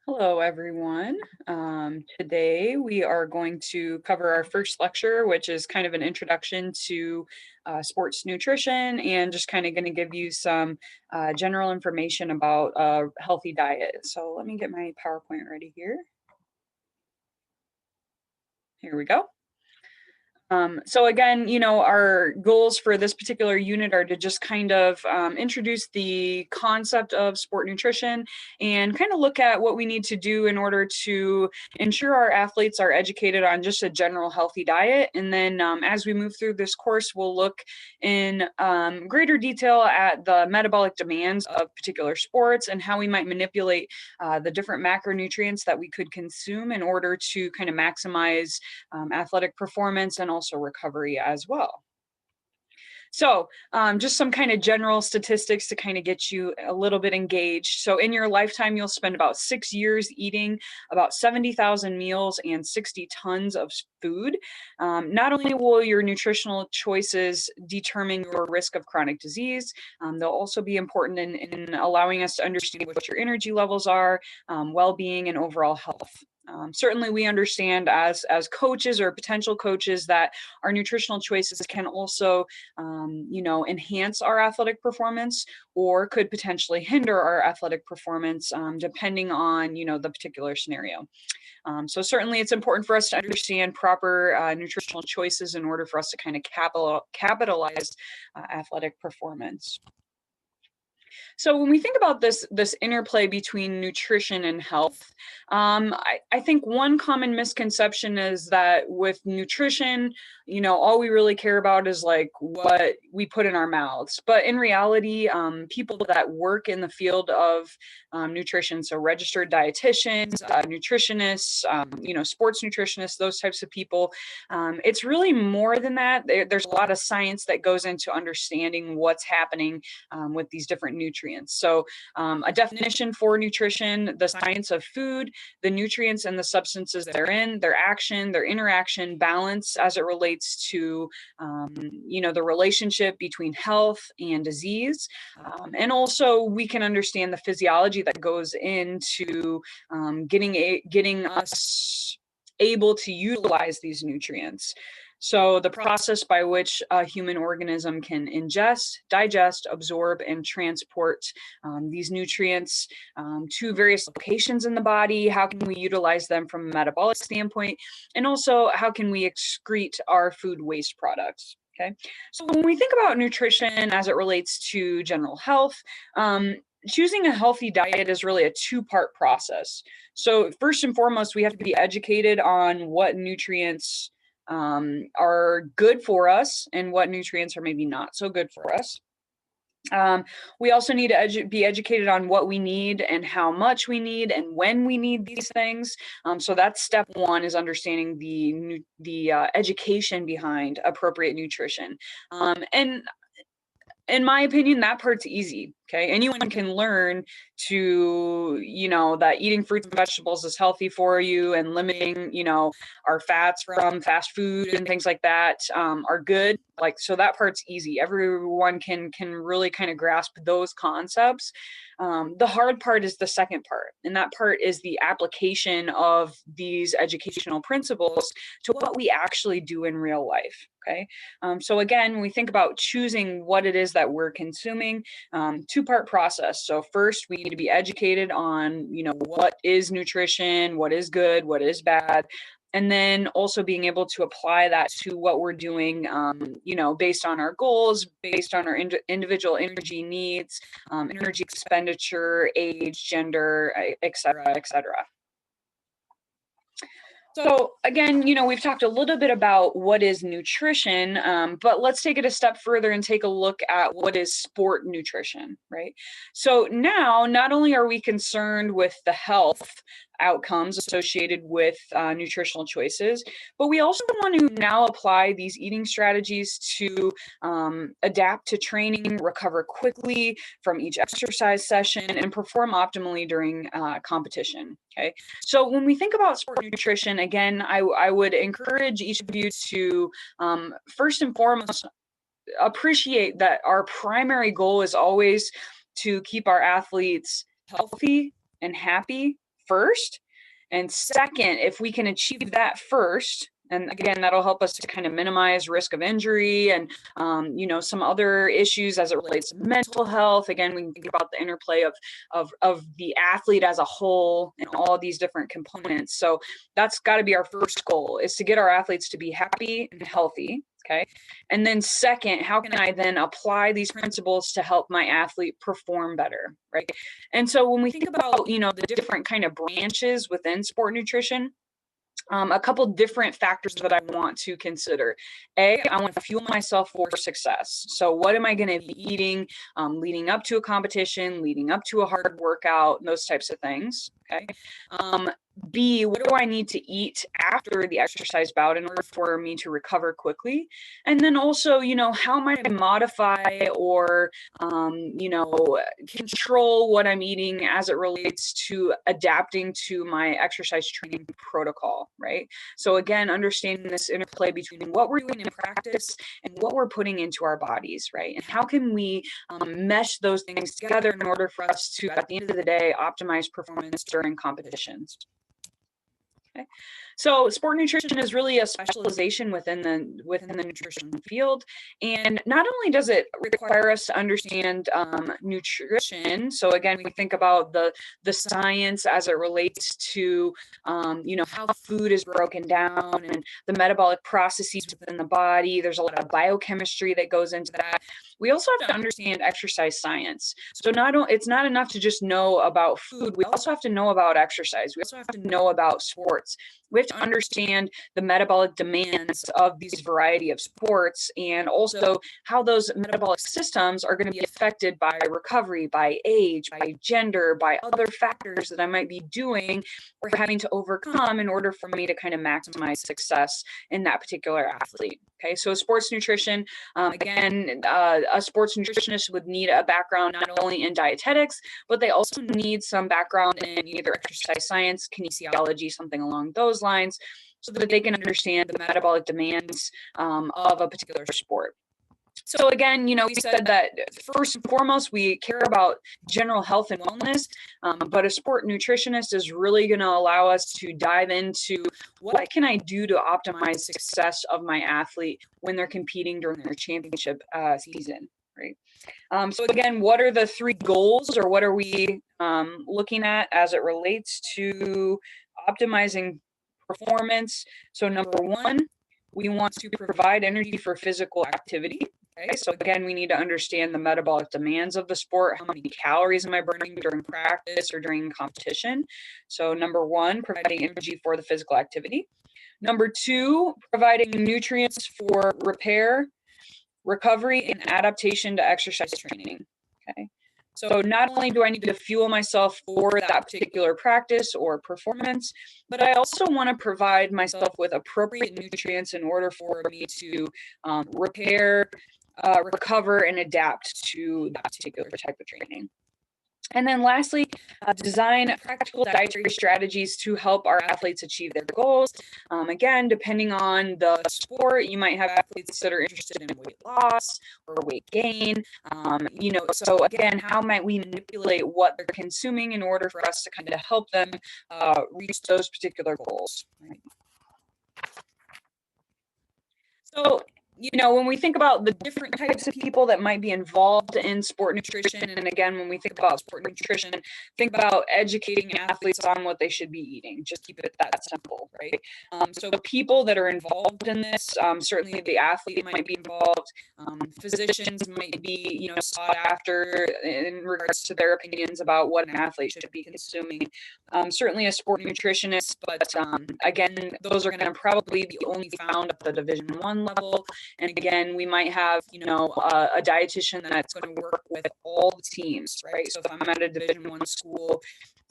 Hello, everyone. Today we are going to cover our first lecture, which is kind of an introduction to sports nutrition and just kind of going to give you some general information about a healthy diet. So let me get my PowerPoint ready here. Here we go. So again, our goals for this particular unit are to just kind of introduce the concept of sport nutrition and kind of look at what we need to do in order to ensure our athletes are educated on just a general healthy diet. And then as we move through this course, we'll look in greater detail at the metabolic demands of particular sports and how we might manipulate the different macronutrients that we could consume in order to kind of maximize athletic performance and also recovery as well. So just some kind of general statistics to kind of get you a little bit engaged. So in your lifetime, you'll spend about 6 years eating about 70,000 meals and 60 tons of food. Not only will your nutritional choices determine your risk of chronic disease, they'll also be important in allowing us to understand what your energy levels are, well-being, and overall health. Certainly we understand as coaches or potential coaches that our nutritional choices can also enhance our athletic performance or could potentially hinder our athletic performance depending on the particular scenario. So certainly it's important for us to understand proper nutritional choices in order for us to kind of capitalize athletic performance. So when we think about this interplay between nutrition and health, I think one common misconception is that with nutrition, all we really care about is like what we put in our mouths. But in reality, people that work in the field of nutrition, so registered dietitians, nutritionists, sports nutritionists, those types of people, it's really more than that. There's a lot of science that goes into understanding what's happening with these different nutrients. So a definition for nutrition: the science of food, the nutrients and the substances therein, their action, their interaction, balance as it relates to, the relationship between health and disease. And also we can understand the physiology that goes into getting us able to utilize these nutrients. So the process by which a human organism can ingest, digest, absorb, and transport these nutrients to various locations in the body. How can we utilize them from a metabolic standpoint? And also, how can we excrete our food waste products? Okay, so when we think about nutrition as it relates to general health, choosing a healthy diet is really a two-part process. So first and foremost, we have to be educated on what nutrients are good for us and what nutrients are maybe not so good for us. We also need to be educated on what we need and how much we need and when we need these things. So that's step one, is understanding the education behind appropriate nutrition. And in my opinion, that part's easy. Okay, anyone can learn to, that eating fruits and vegetables is healthy for you, and limiting, our fats from fast food and things like that are good. So that part's easy. Everyone can really kind of grasp those concepts. The hard part is the second part, and that part is the application of these educational principles to what we actually do in real life. Okay, so again, when we think about choosing what it is that we're consuming, two-part process. So first, we need to be educated on, what is nutrition, what is good, what is bad, and then also being able to apply that to what we're doing, based on our goals, based on our individual energy needs, energy expenditure, age, gender, et cetera, et cetera. So again, we've talked a little bit about what is nutrition, but let's take it a step further and take a look at what is sport nutrition, right? So now, not only are we concerned with the health outcomes associated with nutritional choices, but we also want to now apply these eating strategies to adapt to training, recover quickly from each exercise session, and perform optimally during competition. Okay, so when we think about sport nutrition, again, I would encourage each of you to first and foremost appreciate that our primary goal is always to keep our athletes healthy and happy first. And second, if we can achieve that first, and again, that'll help us to kind of minimize risk of injury and, some other issues as it relates to mental health. Again, we can think about the interplay of the athlete as a whole and all these different components. So that's got to be our first goal, is to get our athletes to be happy and healthy. Okay. And then second, how can I then apply these principles to help my athlete perform better? Right. And so when we think about, the different kind of branches within sport nutrition, a couple different factors that I want to consider. I want to fuel myself for success. So what am I going to be eating leading up to a competition, leading up to a hard workout, those types of things. Okay. B, what do I need to eat after the exercise bout in order for me to recover quickly? And then also, how might I modify or, control what I'm eating as it relates to adapting to my exercise training protocol, right? So again, understanding this interplay between what we're doing in practice and what we're putting into our bodies, right? And how can we mesh those things together in order for us to, at the end of the day, optimize performance during competitions. Okay. So sport nutrition is really a specialization within the nutrition field. And not only does it require us to understand nutrition, so again, we think about the science as it relates to, how food is broken down and the metabolic processes within the body. There's a lot of biochemistry that goes into that. We also have to understand exercise science. So it's not enough to just know about food. We also have to know about exercise. We also have to know about sports. We have to understand the metabolic demands of these variety of sports, and also how those metabolic systems are going to be affected by recovery, by age, by gender, by other factors that I might be doing or having to overcome in order for me to kind of maximize success in that particular athlete. Okay, so sports nutrition, again, a sports nutritionist would need a background not only in dietetics, but they also need some background in either exercise science, kinesiology, something along those lines, so that they can understand the metabolic demands of a particular sport. So again, we said that first and foremost, we care about general health and wellness, but a sport nutritionist is really going to allow us to dive into what can I do to optimize success of my athlete when they're competing during their championship season, right? So again, what are the three goals, or what are we looking at as it relates to optimizing performance? So number one, we want to provide energy for physical activity. Okay, so again, we need to understand the metabolic demands of the sport. How many calories am I burning during practice or during competition? So number one, providing energy for the physical activity. Number two, providing nutrients for repair, recovery, and adaptation to exercise training. Okay. So not only do I need to fuel myself for that particular practice or performance, but I also want to provide myself with appropriate nutrients in order for me to repair, recover, and adapt to that particular type of training. And then lastly, design practical dietary strategies to help our athletes achieve their goals. Again, depending on the sport, you might have athletes that are interested in weight loss or weight gain. So again, how might we manipulate what they're consuming in order for us to kind of help them reach those particular goals? Right? So, when we think about the different types of people that might be involved in sport nutrition, and again, when we think about sport nutrition, think about educating athletes on what they should be eating. Just keep it that simple, right? So the people that are involved in this, certainly the athlete might be involved. Physicians might be, sought after in regards to their opinions about what an athlete should be consuming. Certainly a sport nutritionist, but again, those are going to probably be only found at the Division I level. And again, we might have, a dietitian that's going to work with all the teams, right? So if I'm at a Division I school,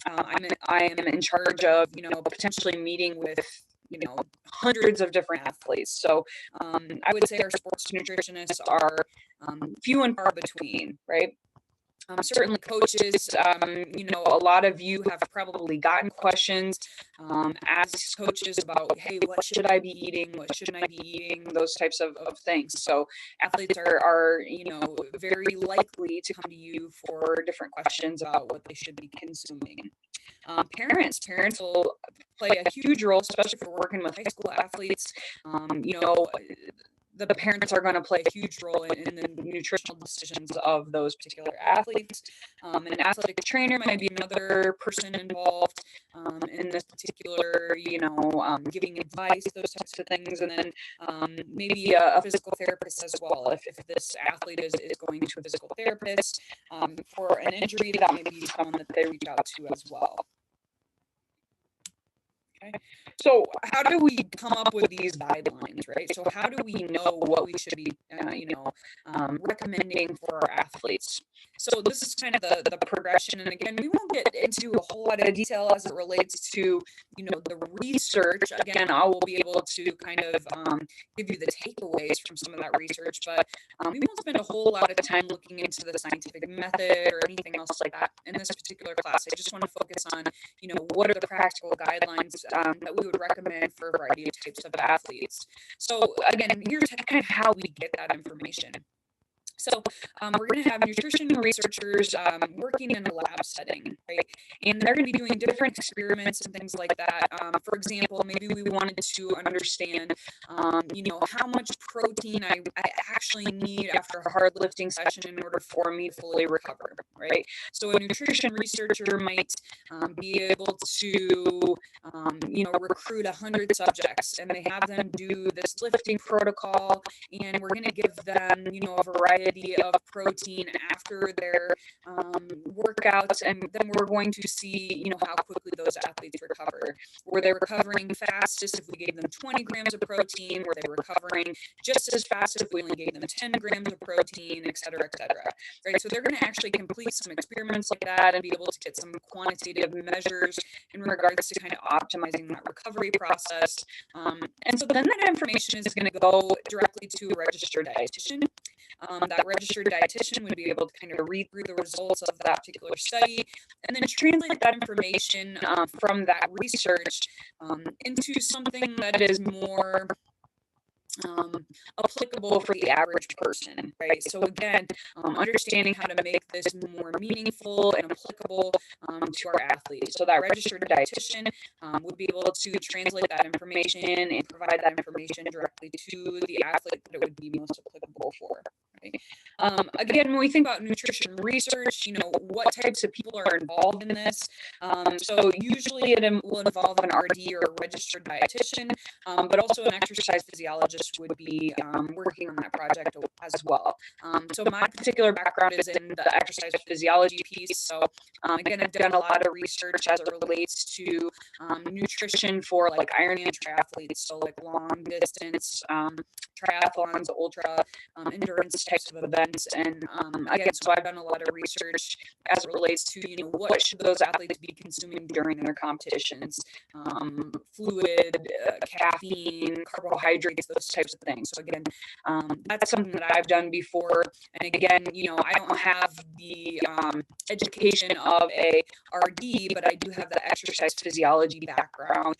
I am in charge of, potentially meeting with, hundreds of different athletes. So I would say our sports nutritionists are few and far between, right? Certainly coaches, a lot of you have probably gotten questions as coaches about, hey, what should I be eating? What shouldn't I be eating? Those types of things. So athletes are very likely to come to you for different questions about what they should be consuming. Parents will play a huge role, especially if we're working with high school athletes. You know, the parents are going to play a huge role in the nutritional decisions of those particular athletes. An athletic trainer might be another person involved in this particular, giving advice, those types of things. And then maybe a physical therapist as well. If this athlete is going to a physical therapist for an injury, that may be someone that they reach out to as well. Okay. So how do we come up with these guidelines, right? So how do we know what we should be, recommending for our athletes? So this is kind of the progression. And again, we won't get into a whole lot of detail as it relates to, the research. Again, I will be able to kind of give you the takeaways from some of that research, but we won't spend a whole lot of time looking into the scientific method or anything else like that in this particular class. I just want to focus on, what are the practical guidelines that we would recommend for a variety of types of athletes. So again, here's kind of how we get that information. So we're going to have nutrition researchers working in a lab setting, right? And they're going to be doing different experiments and things like that. For example, maybe we wanted to understand, how much protein I actually need after a hard lifting session in order for me to fully recover, right? So a nutrition researcher might be able to, recruit 100 subjects, and they have them do this lifting protocol, and we're going to give them, a variety of protein after their workouts, and then we're going to see, how quickly those athletes recover. Were they recovering fastest if we gave them 20 grams of protein? Were they recovering just as fast if we only gave them 10 grams of protein, et cetera, right? So they're going to actually complete some experiments like that and be able to get some quantitative measures in regards to kind of optimizing that recovery process. And so then that information is going to go directly to a registered dietitian. That registered dietitian would be able to kind of read through the results of that particular study and then translate that information from that research into something that is more applicable for the average person, right? So again, understanding how to make this more meaningful and applicable to our athletes. So that registered dietitian would be able to translate that information and provide that information directly to the athlete that it would be most applicable for. Right? Again, when we think about nutrition research, what types of people are involved in this? So usually it will involve an RD or a registered dietitian, but also an exercise physiologist would be working on that project as well. So my particular background is in the exercise physiology piece. So again, I've done a lot of research as it relates to nutrition for like Ironman triathletes, so like long distance triathlons, ultra endurance types of events. And again, so I've done a lot of research as it relates to, what should those athletes be consuming during their competitions? Fluid, caffeine, carbohydrates, those types of things. So again, that's something that I've done before. And again, I don't have the education of a RD, but I do have the exercise physiology background.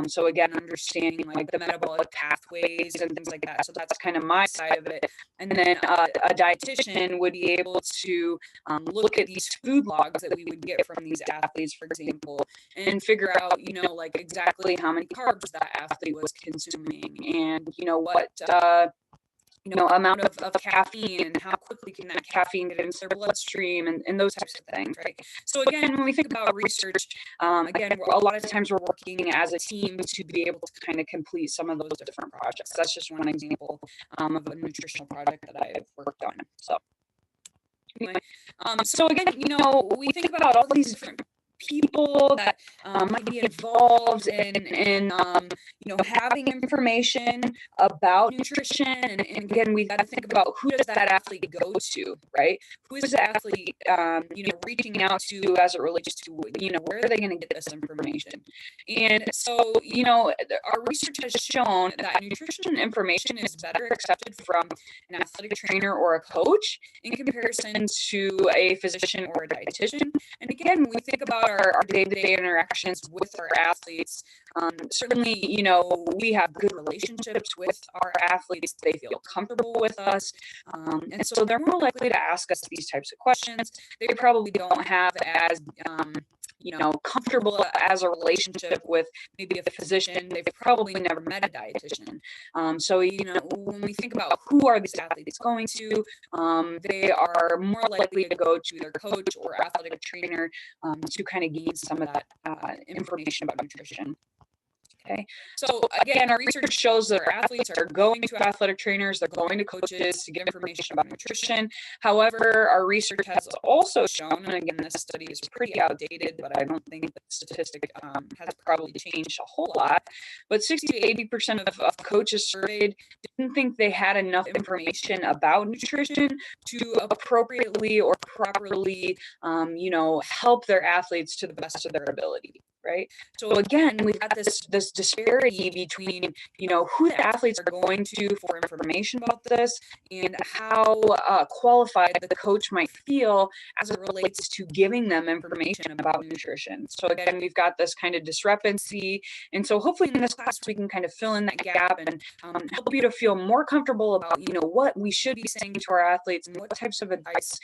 So again, understanding like the metabolic pathways and things like that. So that's kind of my side of it. And then a dietitian would be able to look at these food logs that we would get from these athletes, for example, and figure out, like exactly how many carbs that athlete was consuming and, what amount of caffeine and how quickly can that caffeine get into their bloodstream and those types of things, right? So again, when we think about research, again, a lot of times we're working as a team to be able to kind of complete some of those different projects. That's just one example of a nutritional project that I've worked on. So anyway, so again, we think about all these different people that might be involved in having information about nutrition. And again, we've got to think about who does that athlete go to, right? Who is the athlete, reaching out to as it relates to, where are they going to get this information? And so, our research has shown that nutrition information is better accepted from an athletic trainer or a coach in comparison to a physician or a dietitian. And again, when we think about our day-to-day interactions with our athletes, certainly, we have good relationships with our athletes. They feel comfortable with us. And so they're more likely to ask us these types of questions. They probably don't have as comfortable as a relationship with maybe a physician. They've probably never met a dietitian. So, when we think about who are these athletes going to, they are more likely to go to their coach or athletic trainer to kind of gain some of that information about nutrition. Okay, so again, our research shows that our athletes are going to athletic trainers, they're going to coaches to get information about nutrition. However, our research has also shown, and again, this study is pretty outdated, but I don't think the statistic has probably changed a whole lot, but 60 to 80% of coaches surveyed didn't think they had enough information about nutrition to appropriately or properly, help their athletes to the best of their ability. Right. So again, we've got this disparity between, who the athletes are going to for information about this and how qualified the coach might feel as it relates to giving them information about nutrition. So again, we've got this kind of discrepancy. And so hopefully in this class, we can kind of fill in that gap and help you to feel more comfortable about, what we should be saying to our athletes and what types of advice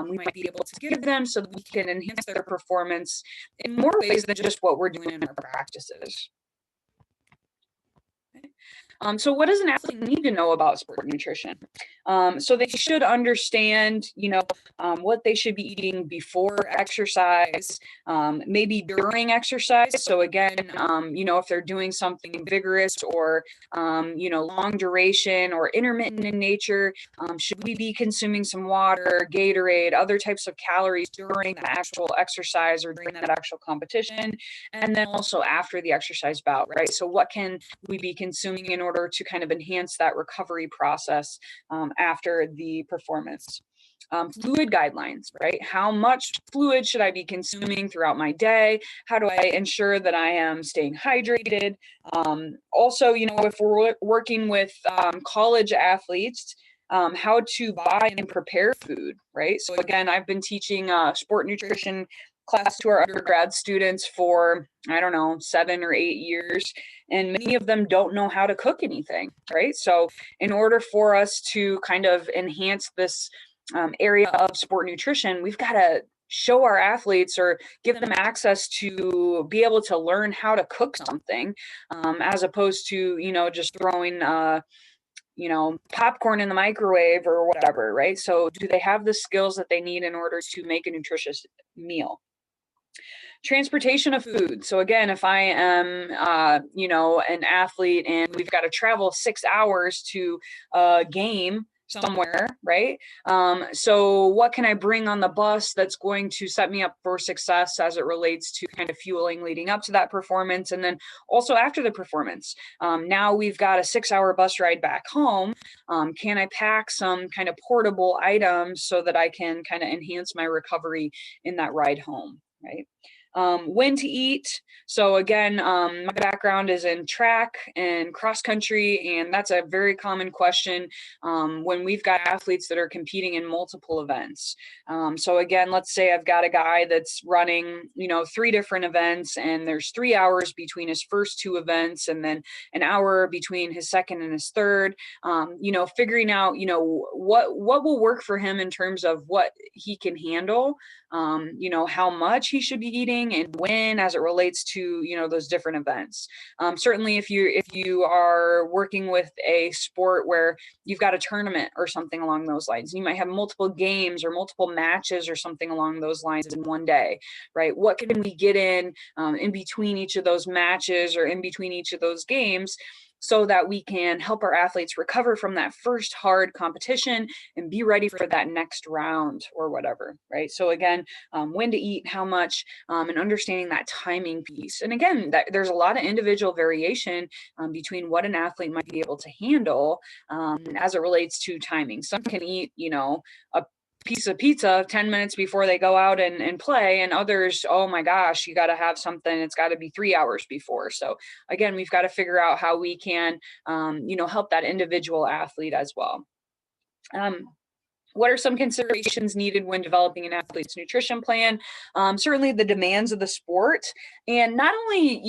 we might be able to give them so that we can enhance their performance in more ways than just what we're doing in our practices. So what does an athlete need to know about sport nutrition? So they should understand, what they should be eating before exercise, maybe during exercise. So again, if they're doing something vigorous or, long duration or intermittent in nature, should we be consuming some water, Gatorade, other types of calories during the actual exercise or during that actual competition? And then also after the exercise bout, right? So what can we be consuming in order to kind of enhance that recovery process after the performance? Fluid guidelines, right? How much fluid should I be consuming throughout my day? How do I ensure that I am staying hydrated? Also, if we're working with college athletes, how to buy and prepare food, right? So again, I've been teaching sport nutrition class to our undergrad students for, 7 or 8 years, and many of them don't know how to cook anything, right? So in order for us to kind of enhance this area of sport nutrition, we've got to show our athletes or give them access to be able to learn how to cook something, as opposed to, just throwing popcorn in the microwave or whatever, right? So do they have the skills that they need in order to make a nutritious meal? Transportation of food. So again, if I am, an athlete and we've got to travel 6 hours to a game somewhere, right? So what can I bring on the bus that's going to set me up for success as it relates to kind of fueling leading up to that performance, and then also after the performance? Now we've got a 6-hour bus ride back home. Can I pack some kind of portable items so that I can kind of enhance my recovery in that ride home, right? When to eat. So again, my background is in track and cross country, and that's a very common question when we've got athletes that are competing in multiple events. So again, let's say I've got a guy that's running, 3 different events, and there's 3 hours between his first 2 events, and then an hour between his second and his third. Figuring out, what will work for him in terms of what he can handle, how much he should be eating and when, as it relates to, those different events. Certainly if you are working with a sport where you've got a tournament or something along those lines, you might have multiple games or multiple matches or something along those lines in one day, right? What can we get in between each of those matches or in between each of those games, so that we can help our athletes recover from that first hard competition and be ready for that next round or whatever, right? So again, when to eat, how much, and understanding that timing piece. And again, there's a lot of individual variation between what an athlete might be able to handle as it relates to timing. Some can eat, a piece of pizza 10 minutes before they go out and play, and others, oh my gosh, you got to have something, it's got to be 3 hours before. So again, we've got to figure out how we can help that individual athlete as well. What are some considerations needed when developing an athlete's nutrition plan? Certainly the demands of the sport, and not only,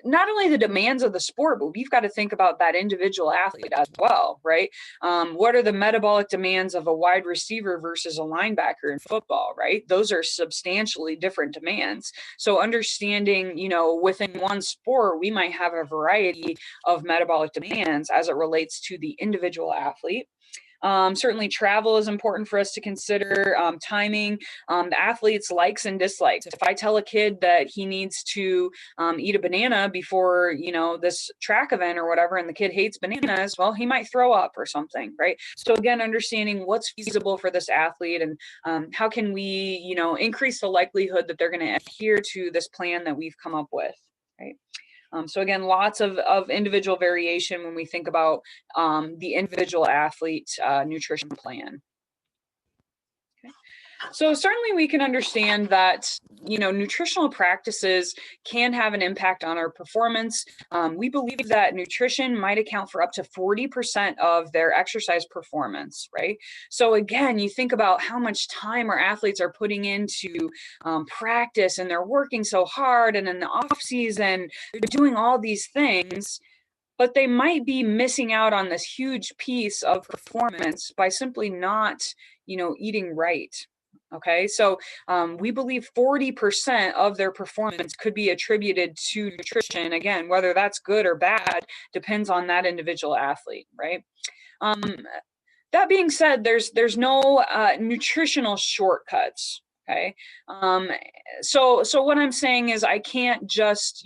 not only the demands of the sport, but we've got to think about that individual athlete as well, right? What are the metabolic demands of a wide receiver versus a linebacker in football, right? Those are substantially different demands. So understanding, within one sport, we might have a variety of metabolic demands as it relates to the individual athlete. Certainly travel is important for us to consider, timing, the athlete's likes and dislikes. If I tell a kid that he needs to eat a banana before, this track event or whatever, and the kid hates bananas, well, he might throw up or something, right? So again, understanding what's feasible for this athlete and how can we, increase the likelihood that they're going to adhere to this plan that we've come up with, right? So again, lots of individual variation when we think about the individual athlete nutrition plan. Okay. So certainly we can understand that, nutritional practices can have an impact on our performance. We believe that nutrition might account for up to 40% of their exercise performance, right? So again, you think about how much time our athletes are putting into practice, and they're working so hard, and in the off season, they're doing all these things, but they might be missing out on this huge piece of performance by simply not, eating right. Okay, so we believe 40% of their performance could be attributed to nutrition. Again, whether that's good or bad depends on that individual athlete, right? Um, that being said, there's no nutritional shortcuts. Okay, so what I'm saying is I can't just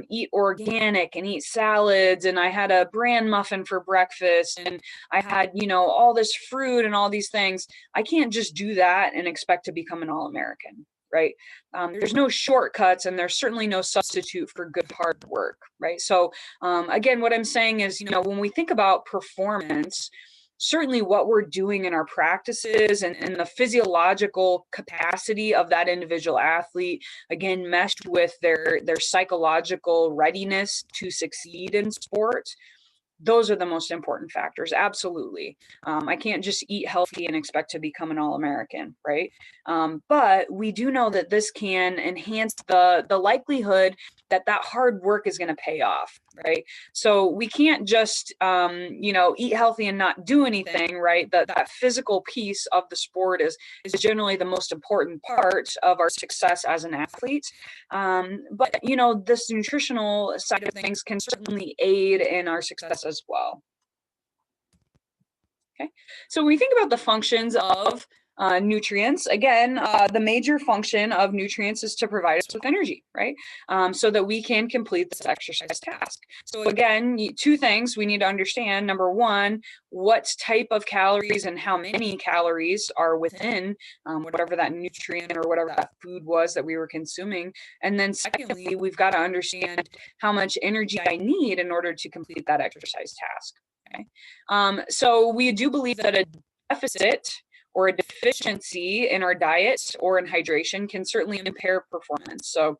eat organic and eat salads, and I had a bran muffin for breakfast, and I had all this fruit and all these things. I can't just do that and expect to become an all-American, right? There's no shortcuts, and there's certainly no substitute for good hard work, right? So again, what I'm saying is, when we think about performance, certainly what we're doing in our practices and the physiological capacity of that individual athlete, again, meshed with their psychological readiness to succeed in sport, those are the most important factors. Absolutely. I can't just eat healthy and expect to become an all-American, right? But we do know that this can enhance the likelihood that hard work is going to pay off, right? So we can't just, eat healthy and not do anything, right? That physical piece of the sport is generally the most important part of our success as an athlete. But, this nutritional side of things can certainly aid in our success as well. Okay, so when we think about the functions of nutrients, again, the major function of nutrients is to provide us with energy, right? So that we can complete this exercise task. So again, two things we need to understand. Number one, what type of calories and how many calories are within whatever that nutrient or whatever that food was that we were consuming. And then secondly, we've got to understand how much energy I need in order to complete that exercise task. Okay. So we do believe that a deficit or a deficiency in our diet or in hydration can certainly impair performance. So,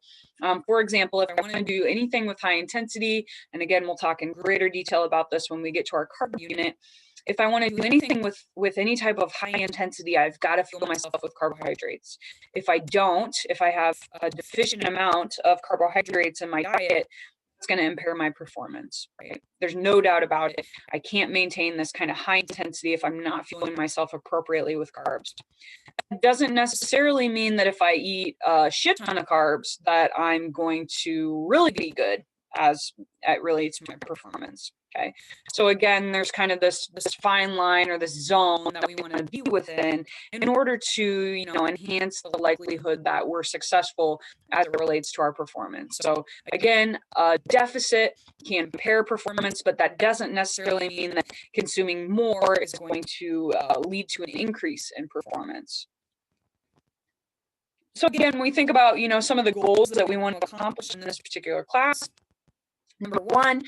for example, if I want to do anything with high intensity, and again, we'll talk in greater detail about this when we get to our carb unit. If I want to do anything with any type of high intensity, I've got to fuel myself with carbohydrates. If I have a deficient amount of carbohydrates in my diet, it's going to impair my performance, right? There's no doubt about it. I can't maintain this kind of high intensity if I'm not fueling myself appropriately with carbs. It doesn't necessarily mean that if I eat a shit ton of carbs that I'm going to really be good as it relates to my performance. Okay. So again, there's kind of this fine line or this zone that we want to be within in order to, enhance the likelihood that we're successful as it relates to our performance. So again, a deficit can impair performance, but that doesn't necessarily mean that consuming more is going to lead to an increase in performance. So again, when we think about, some of the goals that we want to accomplish in this particular class, number one,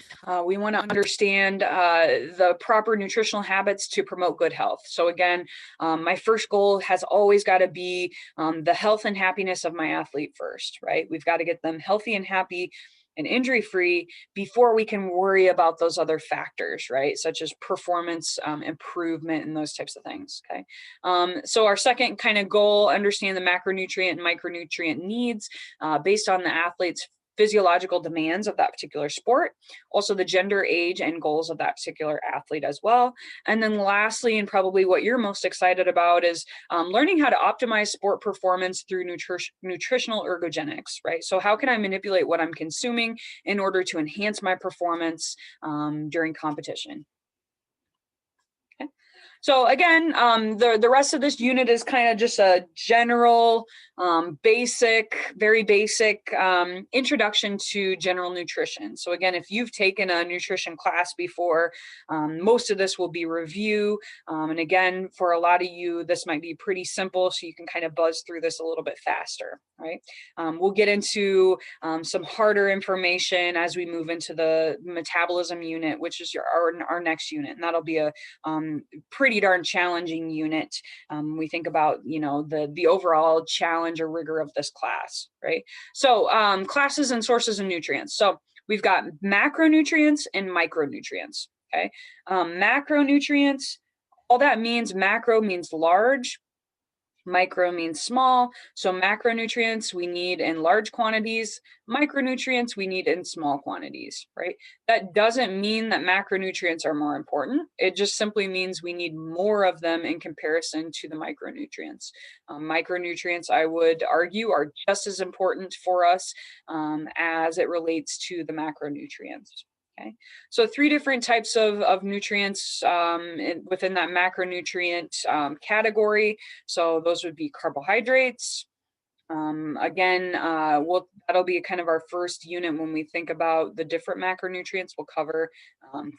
we want to understand the proper nutritional habits to promote good health. So again, my first goal has always got to be the health and happiness of my athlete first, right? We've got to get them healthy and happy and injury-free before we can worry about those other factors, right? Such as performance improvement and those types of things, okay? So our second kind of goal, understand the macronutrient and micronutrient needs based on the athlete's physiological demands of that particular sport, also the gender, age, and goals of that particular athlete as well. And then lastly, and probably what you're most excited about, is learning how to optimize sport performance through nutritional ergogenics, right? So how can I manipulate what I'm consuming in order to enhance my performance during competition? Okay. So again, the rest of this unit is kind of just a general, very basic introduction to general nutrition. So again, if you've taken a nutrition class before, most of this will be review. And again, for a lot of you, this might be pretty simple, so you can kind of buzz through this a little bit faster, right? We'll get into some harder information as we move into the metabolism unit, which is our next unit, and that'll be a pretty darn challenging unit. We think about, you know, the overall challenge or rigor of this class, right? So classes and sources of nutrients. So we've got macronutrients and micronutrients, okay? Macronutrients, all that means, macro means large, micro means small. So macronutrients we need in large quantities, micronutrients we need in small quantities, right? That doesn't mean that macronutrients are more important. It just simply means we need more of them in comparison to the micronutrients. Micronutrients, I would argue, are just as important for us as it relates to the macronutrients. Okay, so 3 different types of nutrients within that macronutrient category. So those would be carbohydrates. Again, that'll be kind of our first unit when we think about the different macronutrients. We'll cover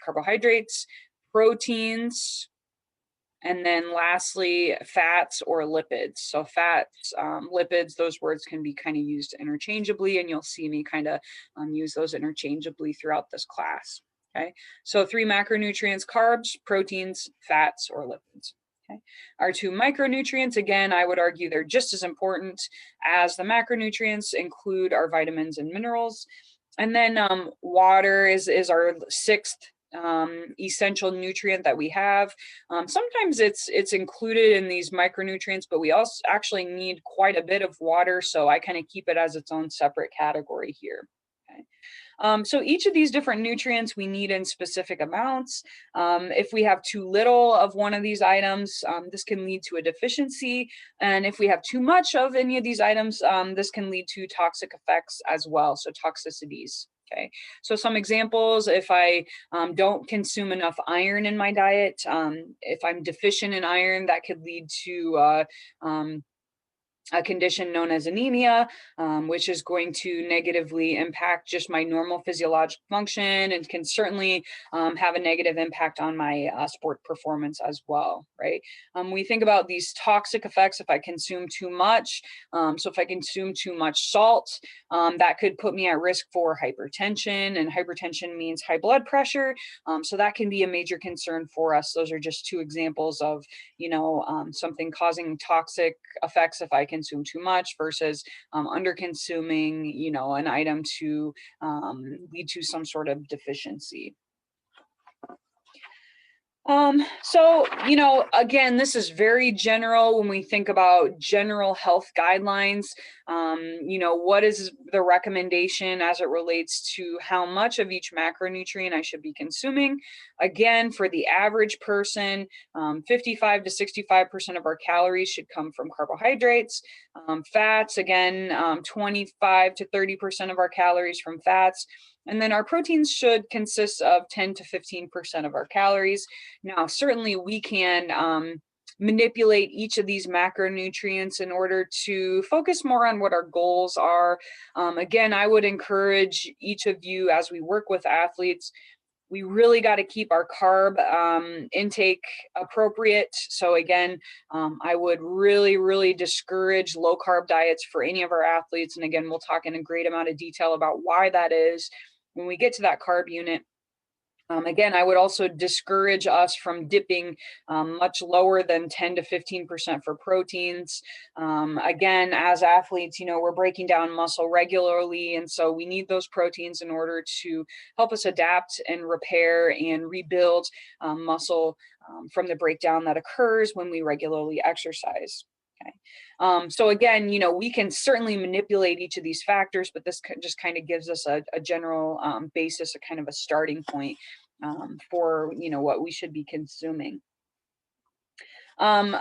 carbohydrates, proteins, and then lastly, fats or lipids. So fats, lipids, those words can be kind of used interchangeably, and you'll see me kind of use those interchangeably throughout this class. Okay, so 3 macronutrients: carbs, proteins, fats, or lipids. Okay. Our 2 micronutrients, again, I would argue they're just as important as the macronutrients, include our vitamins and minerals. And then water is our 6th essential nutrient that we have. Sometimes it's included in these micronutrients, but we also actually need quite a bit of water, so I kind of keep it as its own separate category here. Okay. So each of these different nutrients we need in specific amounts. If we have too little of one of these items, this can lead to a deficiency. And if we have too much of any of these items, this can lead to toxic effects as well, so toxicities. Okay, so some examples: if I don't consume enough iron in my diet, if I'm deficient in iron, that could lead to a condition known as anemia, which is going to negatively impact just my normal physiological function, and can certainly have a negative impact on my sport performance as well, right? We think about these toxic effects if I consume too much. So if I consume too much salt, that could put me at risk for hypertension, and hypertension means high blood pressure. So that can be a major concern for us. Those are just 2 examples of, you know, something causing toxic effects if I consume too much versus under consuming, you know, an item to lead to some sort of deficiency. So, you know, again, this is very general when we think about general health guidelines. You know, what is the recommendation as it relates to how much of each macronutrient I should be consuming? Again, for the average person, 55 to 65% of our calories should come from carbohydrates. Fats, again, 25 to 30% of our calories from fats. And then our proteins should consist of 10 to 15% of our calories. Now, certainly we can manipulate each of these macronutrients in order to focus more on what our goals are. Again, I would encourage each of you, as we work with athletes, we really got to keep our carb intake appropriate. So again, I would really discourage low carb diets for any of our athletes. And again, we'll talk in a great amount of detail about why that is when we get to that carb unit. Again, I would also discourage us from dipping much lower than 10 to 15% for proteins. Again, as athletes, we're breaking down muscle regularly, and so we need those proteins in order to help us adapt and repair and rebuild muscle from the breakdown that occurs when we regularly exercise. Okay. So again, we can certainly manipulate each of these factors, but this just kind of gives us a general basis, a kind of a starting point for what we should be consuming. Um,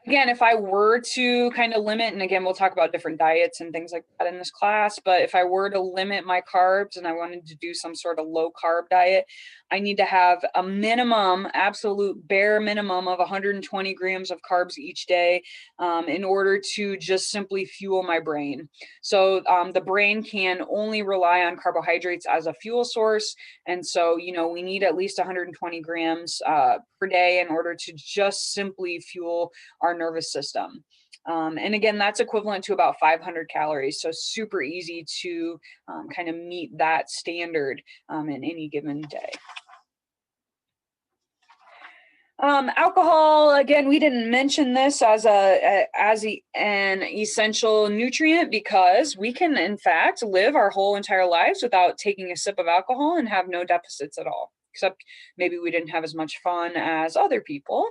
Again, if I were to kind of limit, and again, we'll talk about different diets and things like that in this class, but if I were to limit my carbs and I wanted to do some sort of low carb diet, I need to have a minimum, absolute bare minimum of 120 grams of carbs each day in order to just simply fuel my brain. So the brain can only rely on carbohydrates as a fuel source. And so, we need at least 120 grams per day in order to just simply fuel our nervous system. And again, that's equivalent to about 500 calories. So super easy to kind of meet that standard in any given day. Alcohol, again, we didn't mention this as an essential nutrient because we can, in fact, live our whole entire lives without taking a sip of alcohol and have no deficits at all, except maybe we didn't have as much fun as other people.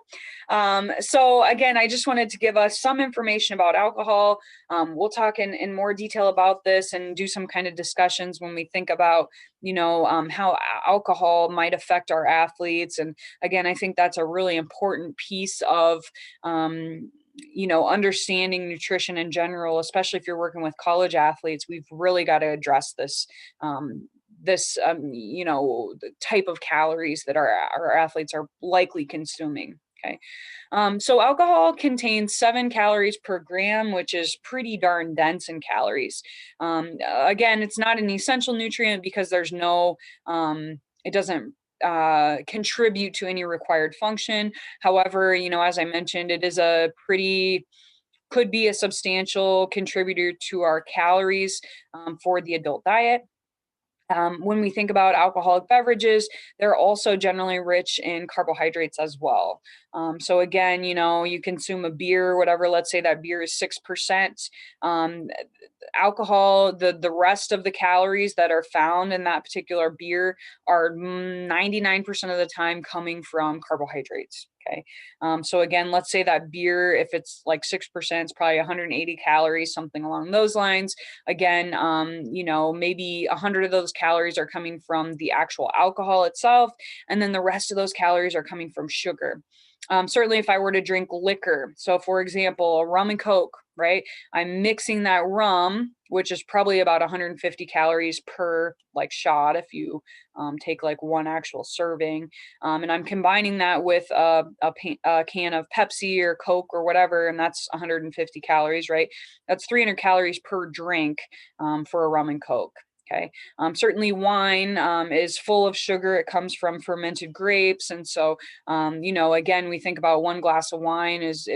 So again, I just wanted to give us some information about alcohol. We'll talk in more detail about this and do some kind of discussions when we think about, how alcohol might affect our athletes. And again, I think that's a really important piece of understanding nutrition in general, especially if you're working with college athletes. We've really got to address this the type of calories that our athletes are likely consuming. Okay. So alcohol contains 7 calories per gram, which is pretty darn dense in calories. Again, it's not an essential nutrient because there's no, it doesn't contribute to any required function. However, as I mentioned, it is could be a substantial contributor to our calories for the adult diet. When we think about alcoholic beverages, they're also generally rich in carbohydrates as well. So again, you consume a beer, whatever, let's say that beer is 6%. Alcohol, the rest of the calories that are found in that particular beer are 99% of the time coming from carbohydrates. Okay. So again, let's say that beer, if it's like 6%, it's probably 180 calories, something along those lines. Again, maybe 100 of those calories are coming from the actual alcohol itself, and then the rest of those calories are coming from sugar. Certainly if I were to drink liquor, so for example, a rum and Coke, right? I'm mixing that rum, which is probably about 150 calories per like shot if you take like one actual serving. And I'm combining that with a can of Pepsi or Coke or whatever, and that's 150 calories, right? That's 300 calories per drink for a rum and Coke. Okay. Certainly wine is full of sugar. It comes from fermented grapes. And so, again, we think about one glass of wine is,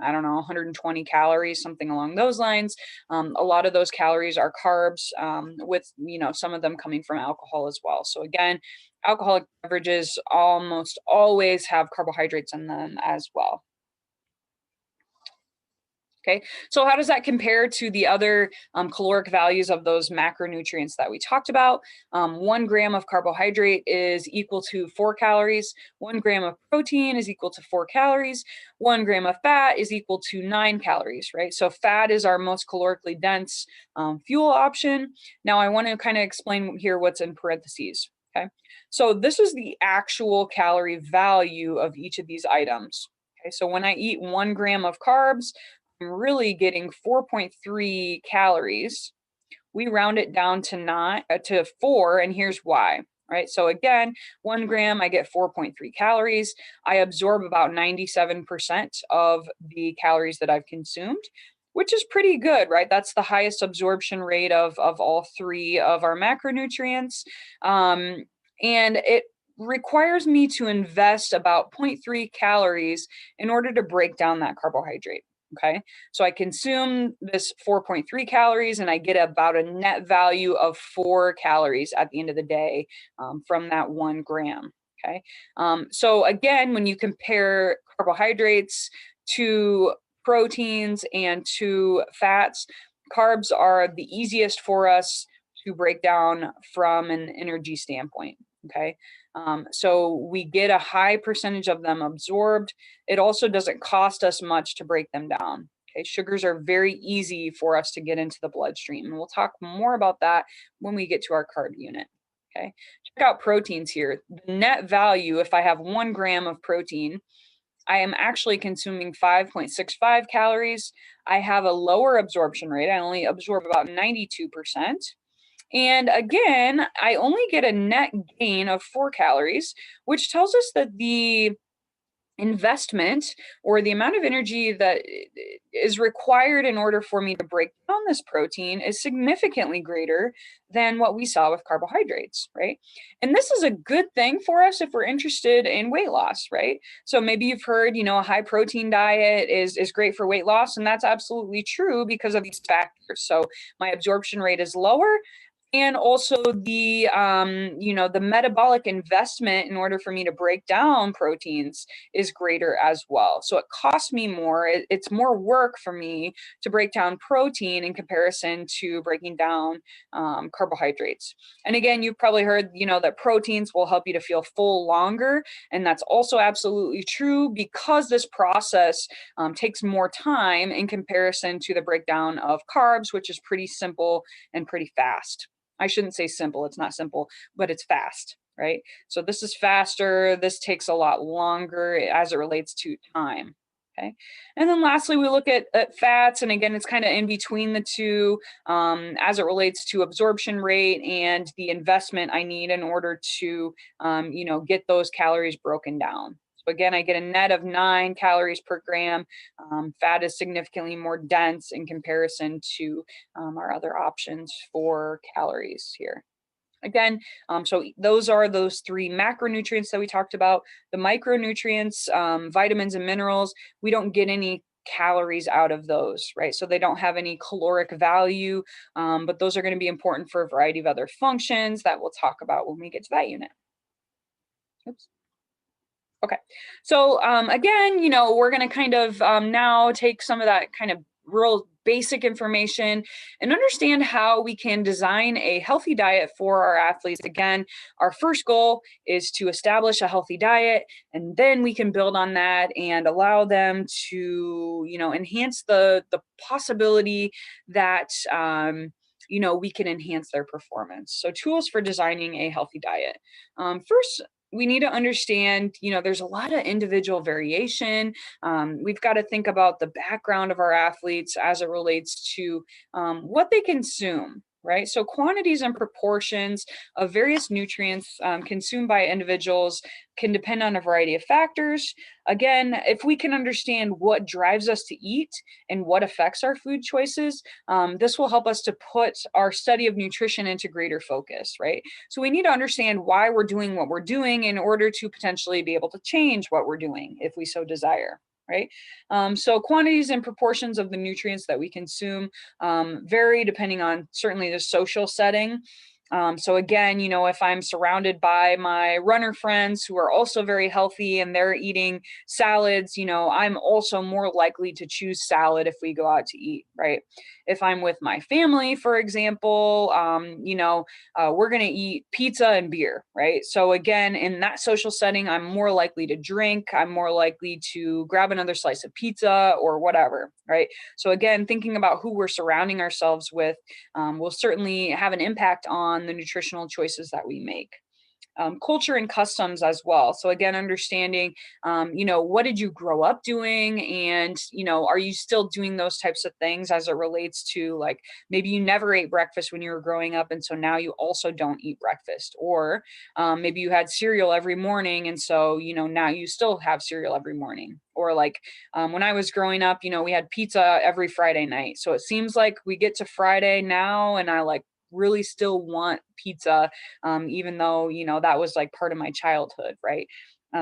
I don't know, 120 calories, something along those lines. A lot of those calories are carbs with, some of them coming from alcohol as well. So again, alcoholic beverages almost always have carbohydrates in them as well. Okay, so how does that compare to the other caloric values of those macronutrients that we talked about? 1 gram of carbohydrate is equal to 4 calories. 1 gram of protein is equal to 4 calories. 1 gram of fat is equal to 9 calories, right? So fat is our most calorically dense fuel option. Now I want to kind of explain here what's in parentheses. Okay, so this is the actual calorie value of each of these items. Okay, so when I eat 1 gram of carbs, I'm really getting 4.3 calories. We round it down to 4, and here's why. Right. So again, 1 gram, I get 4.3 calories. I absorb about 97% of the calories that I've consumed, which is pretty good, right? That's the highest absorption rate of all 3 of our macronutrients. And it requires me to invest about 0.3 calories in order to break down that carbohydrate. Okay, so I consume this 4.3 calories and I get about a net value of 4 calories at the end of the day from that 1 gram. Okay. So again, when you compare carbohydrates to proteins and to fats, carbs are the easiest for us to break down from an energy standpoint. Okay. So we get a high percentage of them absorbed. It also doesn't cost us much to break them down. Okay. Sugars are very easy for us to get into the bloodstream. And we'll talk more about that when we get to our carb unit. Okay. Check out proteins here. The net value, if I have 1 gram of protein, I am actually consuming 5.65 calories. I have a lower absorption rate. I only absorb about 92%. And again, I only get a net gain of 4 calories, which tells us that the investment or the amount of energy that is required in order for me to break down this protein is significantly greater than what we saw with carbohydrates, right? And this is a good thing for us if we're interested in weight loss, right? So maybe you've heard, a high protein diet is great for weight loss, and that's absolutely true because of these factors. So my absorption rate is lower, and also the the metabolic investment in order for me to break down proteins is greater as well. So it costs me more. It's more work for me to break down protein in comparison to breaking down carbohydrates. And again, you've probably heard that proteins will help you to feel full longer, and that's also absolutely true because this process takes more time in comparison to the breakdown of carbs, which is pretty simple and pretty fast. I shouldn't say simple, it's not simple, but it's fast, right? So this is faster, this takes a lot longer as it relates to time. Okay. And then lastly, we look at fats, and again, it's kind of in between the two as it relates to absorption rate and the investment I need in order to, get those calories broken down. So again, I get a net of 9 calories per gram. Fat is significantly more dense in comparison to our other options for calories here. Again, so those are those 3 macronutrients that we talked about. The micronutrients, vitamins and minerals, we don't get any calories out of those, right? So they don't have any caloric value, but those are going to be important for a variety of other functions that we'll talk about when we get to that unit. Oops. Okay. So again, we're going to kind of now take some of that kind of real basic information and understand how we can design a healthy diet for our athletes. Again, our first goal is to establish a healthy diet, and then we can build on that and allow them to, enhance the possibility that we can enhance their performance. So tools for designing a healthy diet. First, we need to understand, there's a lot of individual variation. We've got to think about the background of our athletes as it relates to what they consume, right? So quantities and proportions of various nutrients consumed by individuals can depend on a variety of factors. Again, if we can understand what drives us to eat and what affects our food choices, this will help us to put our study of nutrition into greater focus, right? So we need to understand why we're doing what we're doing in order to potentially be able to change what we're doing if we so desire. Right. So quantities and proportions of the nutrients that we consume vary depending on certainly the social setting. So again, if I'm surrounded by my runner friends who are also very healthy and they're eating salads, I'm also more likely to choose salad if we go out to eat, right? If I'm with my family, for example, we're going to eat pizza and beer, right? So again, in that social setting, I'm more likely to drink. I'm more likely to grab another slice of pizza or whatever, right? So again, thinking about who we're surrounding ourselves with will certainly have an impact on the nutritional choices that we make. Culture and customs as well. So again, understanding, what did you grow up doing, and are you still doing those types of things as it relates to, like, maybe you never ate breakfast when you were growing up, and so now you also don't eat breakfast, or maybe you had cereal every morning, and so now you still have cereal every morning. Or like when I was growing up, we had pizza every Friday night. So it seems like we get to Friday now, and I really still want pizza, even though, that was like part of my childhood, right?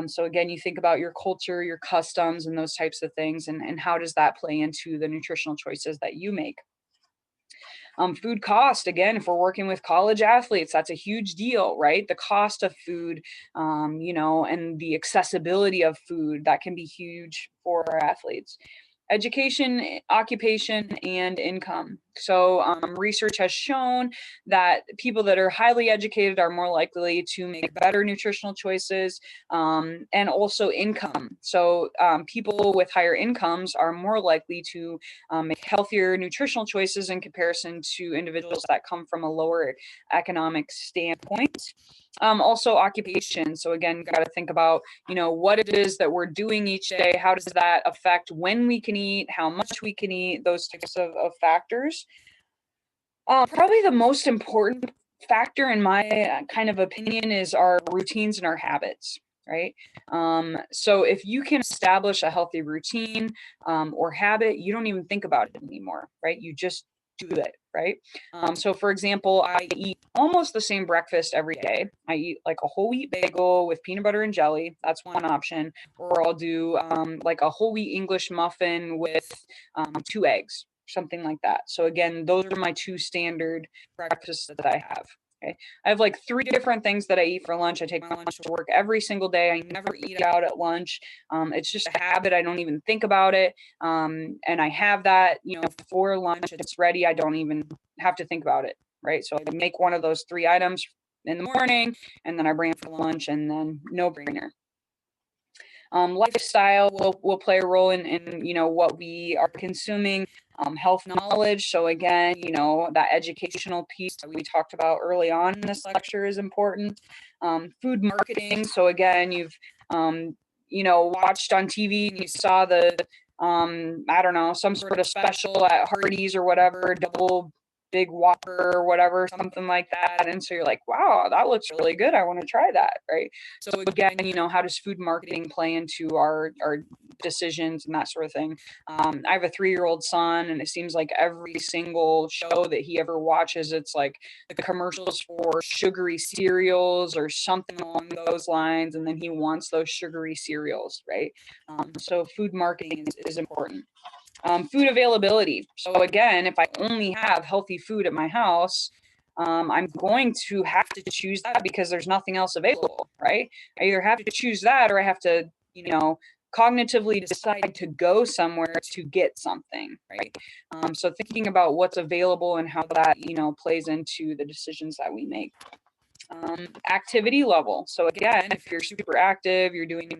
So again, you think about your culture, your customs, and those types of things, and how does that play into the nutritional choices that you make? Food cost, again, if we're working with college athletes, that's a huge deal, right? The cost of food, and the accessibility of food, that can be huge for our athletes. Education, occupation, and income. So research has shown that people that are highly educated are more likely to make better nutritional choices, and also income. So people with higher incomes are more likely to make healthier nutritional choices in comparison to individuals that come from a lower economic standpoint. Also occupation. So again, got to think about, what it is that we're doing each day. How does that affect when we can eat, how much we can eat, those types of factors. Probably the most important factor in my kind of opinion is our routines and our habits, right? So if you can establish a healthy routine or habit, you don't even think about it anymore, right? You just do it, right? So for example, I eat almost the same breakfast every day. I eat like a whole wheat bagel with peanut butter and jelly. That's one option. Or I'll do like a whole wheat English muffin with 2 eggs, something like that. So again, those are my 2 standard breakfasts that I have. Okay. I have like 3 different things that I eat for lunch. I take my lunch to work every single day. I never eat out at lunch. It's just a habit. I don't even think about it. And I have that, for lunch. It's ready. I don't even have to think about it. Right. So I make one of those 3 items in the morning, and then I bring it for lunch, and then no brainer. Lifestyle will play a role in what we are consuming. Health knowledge. So again, that educational piece that we talked about early on in this lecture is important. Food marketing. So again, you've watched on TV and you saw the I don't know, some sort of special at Hardee's or whatever, double big Whopper or whatever, something like that. And so you're like, wow, that looks really good. I want to try that, right? So again, how does food marketing play into our decisions and that sort of thing? I have a 3-year-old son, and it seems like every single show that he ever watches, it's like the commercials for sugary cereals or something along those lines, and then he wants those sugary cereals, right? So food marketing is important. Food availability. So again, if I only have healthy food at my house, I'm going to have to choose that because there's nothing else available, right? I either have to choose that, or I have to, cognitively decide to go somewhere to get something, right? So thinking about what's available and how that, plays into the decisions that we make. Activity level. So again, if you're super active, you're doing,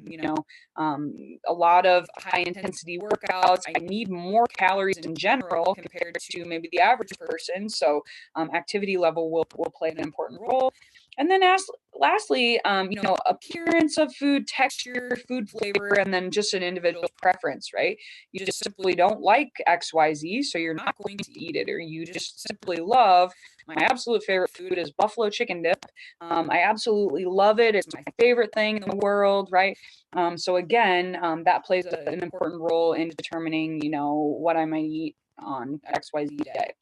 a lot of high intensity workouts, I need more calories in general compared to maybe the average person. So activity level will play an important role. And then lastly, appearance of food, texture, food flavor, and then just an individual preference, right? You just simply don't like XYZ, so you're not going to eat it, or you just simply love, my absolute favorite food is buffalo chicken dip. I absolutely love it. It's my favorite thing in the world, right? So again, that plays an important role in determining, what I might eat on XYZ day.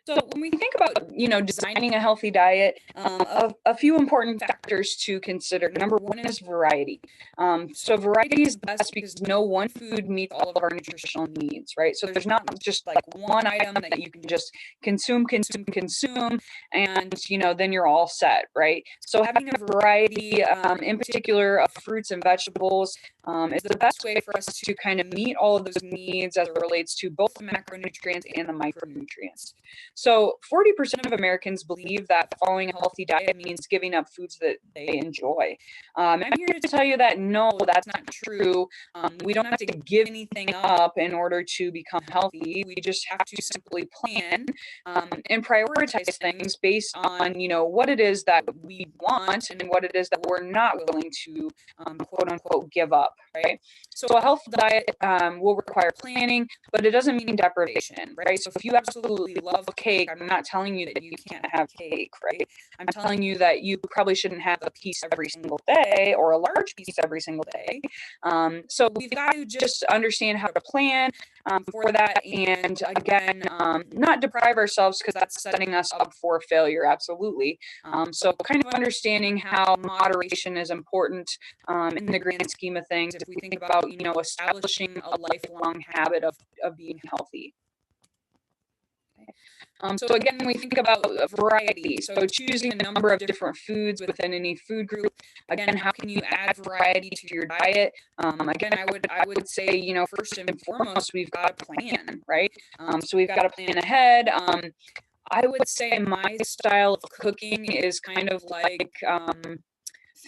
So when we think about, designing a healthy diet, a few important factors to consider. Number one is variety. So variety is best because no one food meets all of our nutritional needs, right? So there's not just like one item that you can just consume, and, then you're all set, right? So having a variety, in particular of fruits and vegetables, is the best way for us to kind of meet all of those needs as it relates to both the macronutrients and the micronutrients. So 40% of Americans believe that following a healthy diet means giving up foods that they enjoy. I'm here to tell you that no, that's not true. We don't have to give anything up in order to become healthy. We just have to simply plan and prioritize things based on, what it is that we want and what it is that we're not willing to, quote unquote, give up, right? So a health diet will require planning, but it doesn't mean deprivation, right? So if you absolutely love cake, cake, I'm not telling you that you can't have cake, right? I'm telling you that you probably shouldn't have a piece every single day or a large piece every single day. So we've got to just understand how to plan for that, and again, not deprive ourselves, because that's setting us up for failure, absolutely. So kind of understanding how moderation is important in the grand scheme of things, if we think about, establishing a lifelong habit of being healthy. So again, when we think about variety, so choosing a number of different foods within any food group. Again, how can you add variety to your diet? Again, I would say, first and foremost, we've got to plan, right? So we've got to plan ahead. I would say my style of cooking is kind of like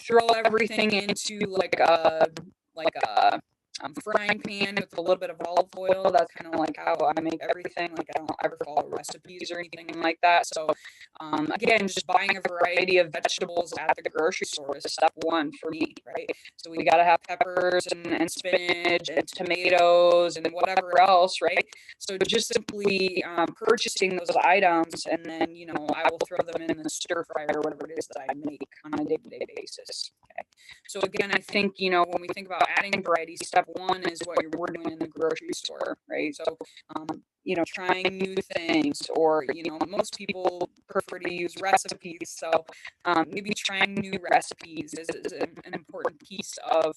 throw everything into like a frying pan with a little bit of olive oil. That's kind of like how I make everything. Like, I don't ever follow recipes or anything like that. So again, just buying a variety of vegetables at the grocery store is step one for me, right? So we got to have peppers and spinach and tomatoes and whatever else, right? So just simply purchasing those items, and then, I will throw them in the stir fry or whatever it is that I make on a day-to-day basis. Okay. So again, I think, when we think about adding variety, step one is what we're doing in the grocery store, right? So, trying new things, or, most people prefer to use recipes. So maybe trying new recipes is an important piece of,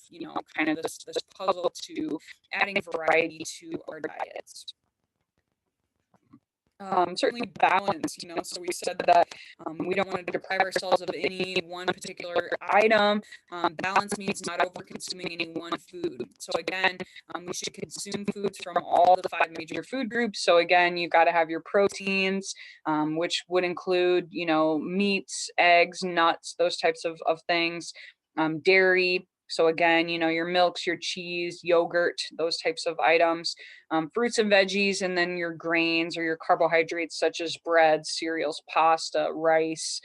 kind of this puzzle to adding variety to our diets. Certainly balance, so we said that we don't want to deprive ourselves of any one particular item. Balance means not over consuming any one food. So again, we should consume foods from all the 5 major food groups. So again, you've got to have your proteins, which would include, meats, eggs, nuts, those types of things, dairy. So again, your milks, your cheese, yogurt, those types of items, fruits and veggies, and then your grains or your carbohydrates such as bread, cereals, pasta, rice,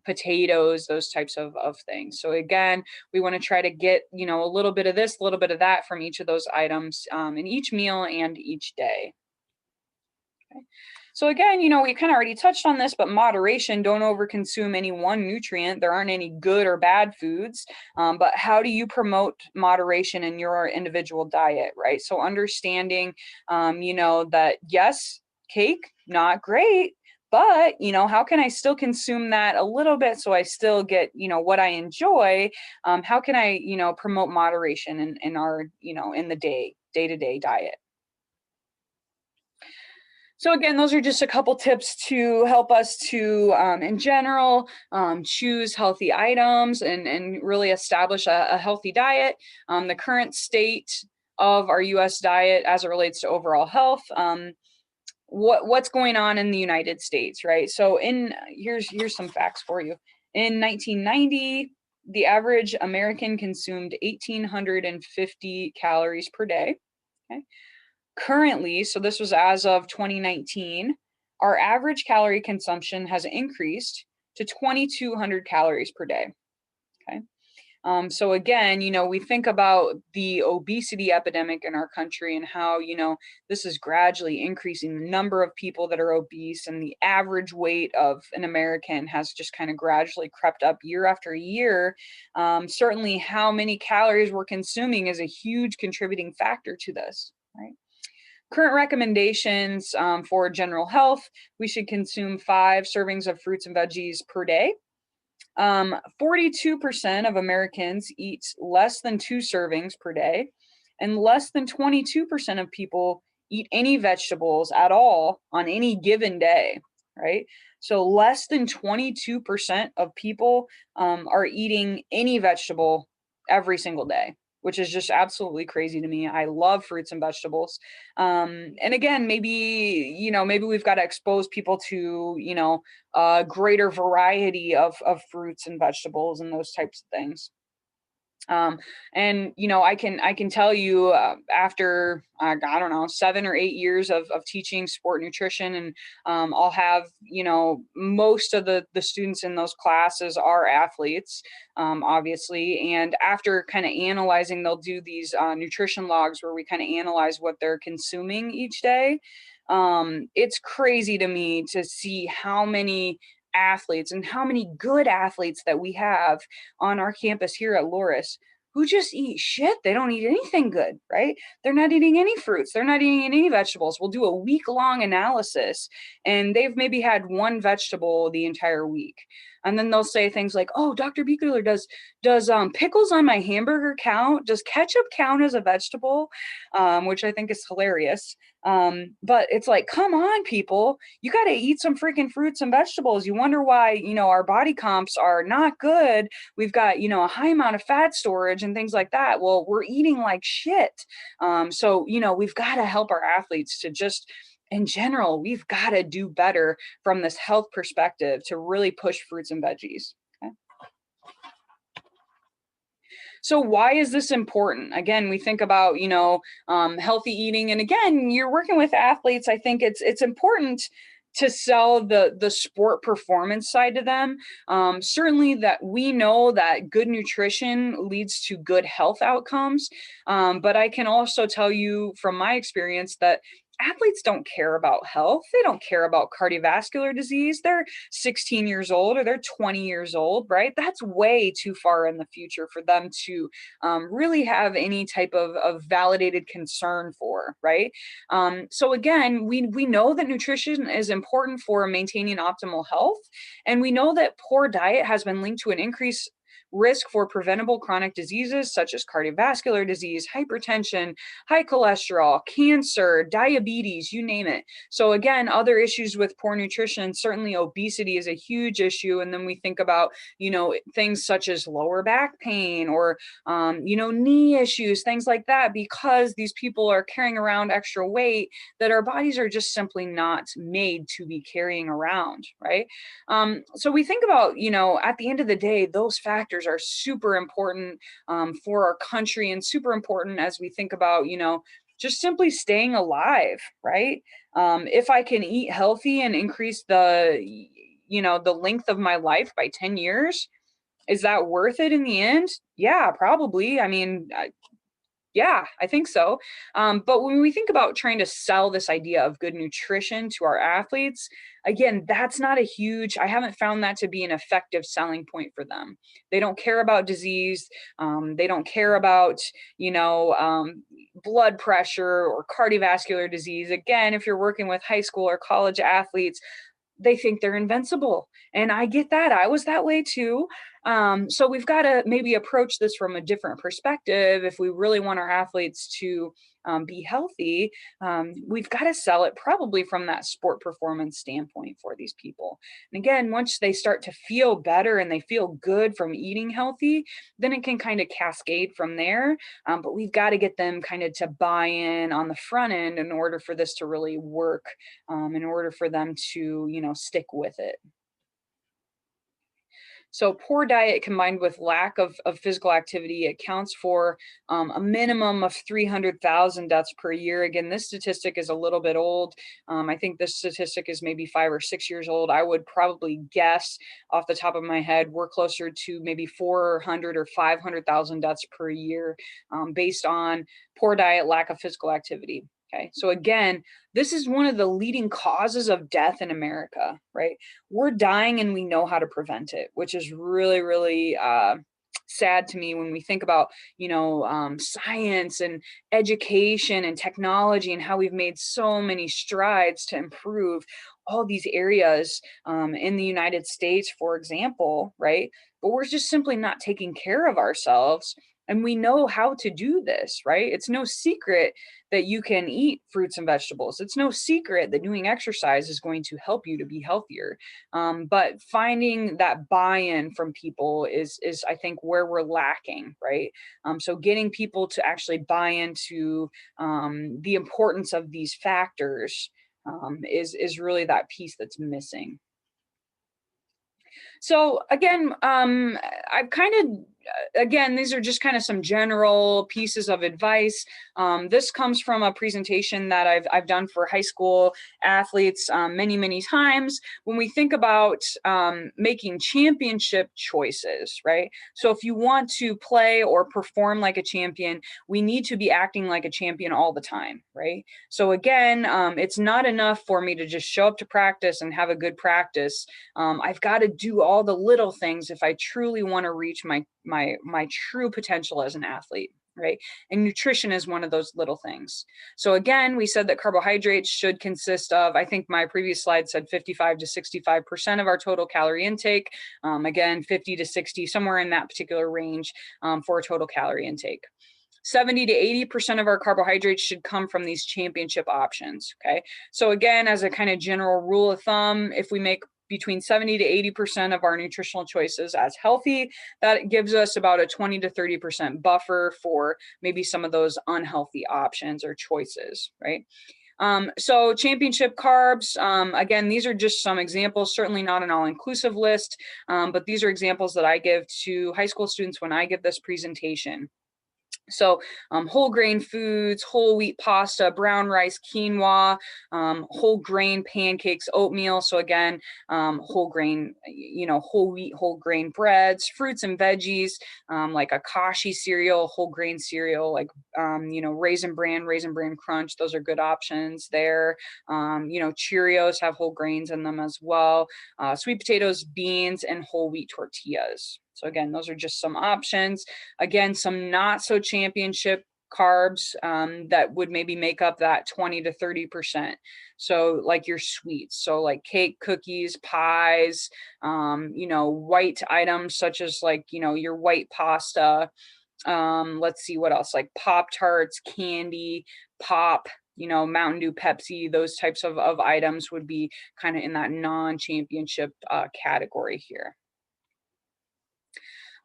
potatoes, those types of things. So again, we want to try to get, a little bit of this, a little bit of that from each of those items in each meal and each day. Okay. So again, we kind of already touched on this, but moderation, don't overconsume any one nutrient. There aren't any good or bad foods, but how do you promote moderation in your individual diet, right? So understanding, that yes, cake, not great, but, how can I still consume that a little bit so I still get, what I enjoy? How can I, promote moderation in our, in the day-to-day diet? So again, those are just a couple tips to help us to, in general, choose healthy items and really establish a healthy diet. The current state of our U.S. diet as it relates to overall health, what's going on in the United States, right? So here's some facts for you. In 1990, the average American consumed 1,850 calories per day. Okay. Currently, so this was as of 2019, our average calorie consumption has increased to 2,200 calories per day. Okay. So again, we think about the obesity epidemic in our country and how, this is gradually increasing. The number of people that are obese and the average weight of an American has just kind of gradually crept up year after year. Certainly how many calories we're consuming is a huge contributing factor to this, right? Current recommendations for general health, we should consume 5 servings of fruits and veggies per day. 42% of Americans eat less than 2 servings per day, and less than 22% of people eat any vegetables at all on any given day, right? So less than 22% of people are eating any vegetable every single day, which is just absolutely crazy to me. I love fruits and vegetables. And again, maybe we've got to expose people to, a greater variety of fruits and vegetables and those types of things. Um, and I can tell you, after I don't know, 7 or 8 years of teaching sport nutrition, and I'll have, most of the students in those classes are athletes, obviously. And after kind of analyzing, they'll do these nutrition logs where we kind of analyze what they're consuming each day. It's crazy to me to see how many athletes and how many good athletes that we have on our campus here at Loris who just eat shit. They don't eat anything good, right? They're not eating any fruits. They're not eating any vegetables. We'll do a week-long analysis, and they've maybe had one vegetable the entire week. And then they'll say things like, "Oh, Dr. Buechler, does pickles on my hamburger count? Does ketchup count as a vegetable?" Which I think is hilarious. But it's like, come on, people, you got to eat some freaking fruits and vegetables. You wonder why, our body comps are not good. We've got, a high amount of fat storage and things like that. Well, we're eating like shit. So, we've got to help our athletes to just, in general, we've got to do better from this health perspective to really push fruits and veggies. Okay. So why is this important? Again, we think about, healthy eating, and again, you're working with athletes. I think it's important to sell the sport performance side to them. Certainly, that we know that good nutrition leads to good health outcomes. But I can also tell you from my experience that athletes don't care about health. They don't care about cardiovascular disease. They're 16 years old or they're 20 years old, right? That's way too far in the future for them to really have any type of validated concern for, right? So again, we know that nutrition is important for maintaining optimal health, and we know that poor diet has been linked to an increased risk for preventable chronic diseases such as cardiovascular disease, hypertension, high cholesterol, cancer, diabetes, you name it. So again, other issues with poor nutrition, certainly obesity is a huge issue. And then we think about, things such as lower back pain or, knee issues, things like that, because these people are carrying around extra weight that our bodies are just simply not made to be carrying around, right? So we think about, at the end of the day, those factors are super important for our country, and super important as we think about, just simply staying alive, right? If I can eat healthy and increase the length of my life by 10 years, is that worth it in the end? Yeah, probably. I mean, yeah, I think so. But when we think about trying to sell this idea of good nutrition to our athletes, again, that's not a huge, I haven't found that to be an effective selling point for them. They don't care about disease. They don't care about, blood pressure or cardiovascular disease. Again, if you're working with high school or college athletes, they think they're invincible. And I get that. I was that way too. So we've got to maybe approach this from a different perspective. If we really want our athletes to be healthy, we've got to sell it probably from that sport performance standpoint for these people. And again, once they start to feel better and they feel good from eating healthy, then it can kind of cascade from there. But we've got to get them kind of to buy in on the front end in order for this to really work, in order for them to, stick with it. So poor diet combined with lack of physical activity accounts for a minimum of 300,000 deaths per year. Again, this statistic is a little bit old. I think this statistic is maybe 5 or 6 years old. I would probably guess off the top of my head, we're closer to maybe 400 or 500,000 deaths per year, based on poor diet, lack of physical activity. Okay, so again, this is one of the leading causes of death in America, right? We're dying and we know how to prevent it, which is really, really sad to me when we think about, science and education and technology and how we've made so many strides to improve all these areas in the United States, for example, right? But we're just simply not taking care of ourselves. And we know how to do this, right? It's no secret that you can eat fruits and vegetables. It's no secret that doing exercise is going to help you to be healthier. But finding that buy-in from people is I think where we're lacking, right? So getting people to actually buy into the importance of these factors is really that piece that's missing. So again, I've kind of, again, these are just kind of some general pieces of advice. This comes from a presentation that I've done for high school athletes many times. When we think about making championship choices, right? So if you want to play or perform like a champion, we need to be acting like a champion all the time, right? So again, it's not enough for me to just show up to practice and have a good practice. I've got to do all the little things if I truly want to reach my true potential as an athlete, right? And nutrition is one of those little things. So again, we said that carbohydrates should consist of, I think my previous slide said 55 to 65% of our total calorie intake. Again, 50 to 60, somewhere in that particular range for a total calorie intake. 70 to 80% of our carbohydrates should come from these championship options, okay? So again, as a kind of general rule of thumb, if we make between 70 to 80% of our nutritional choices as healthy, that gives us about a 20 to 30% buffer for maybe some of those unhealthy options or choices, right? So championship carbs, again, these are just some examples, certainly not an all-inclusive list, but these are examples that I give to high school students when I give this presentation. So whole grain foods, whole wheat pasta, brown rice, quinoa, whole grain pancakes, oatmeal. So again, whole grain, whole wheat, whole grain breads, fruits and veggies, like a kashi cereal, whole grain cereal, like, Raisin Bran Crunch. Those are good options there. Cheerios have whole grains in them as well. Sweet potatoes, beans, and whole wheat tortillas. So again, those are just some options. Again, some not so championship carbs that would maybe make up that 20 to 30%. So like your sweets, so like cake, cookies, pies, white items such as like, your white pasta. Let's see what else, like Pop-Tarts, candy, pop, Mountain Dew, Pepsi, those types of items would be kind of in that non-championship category here.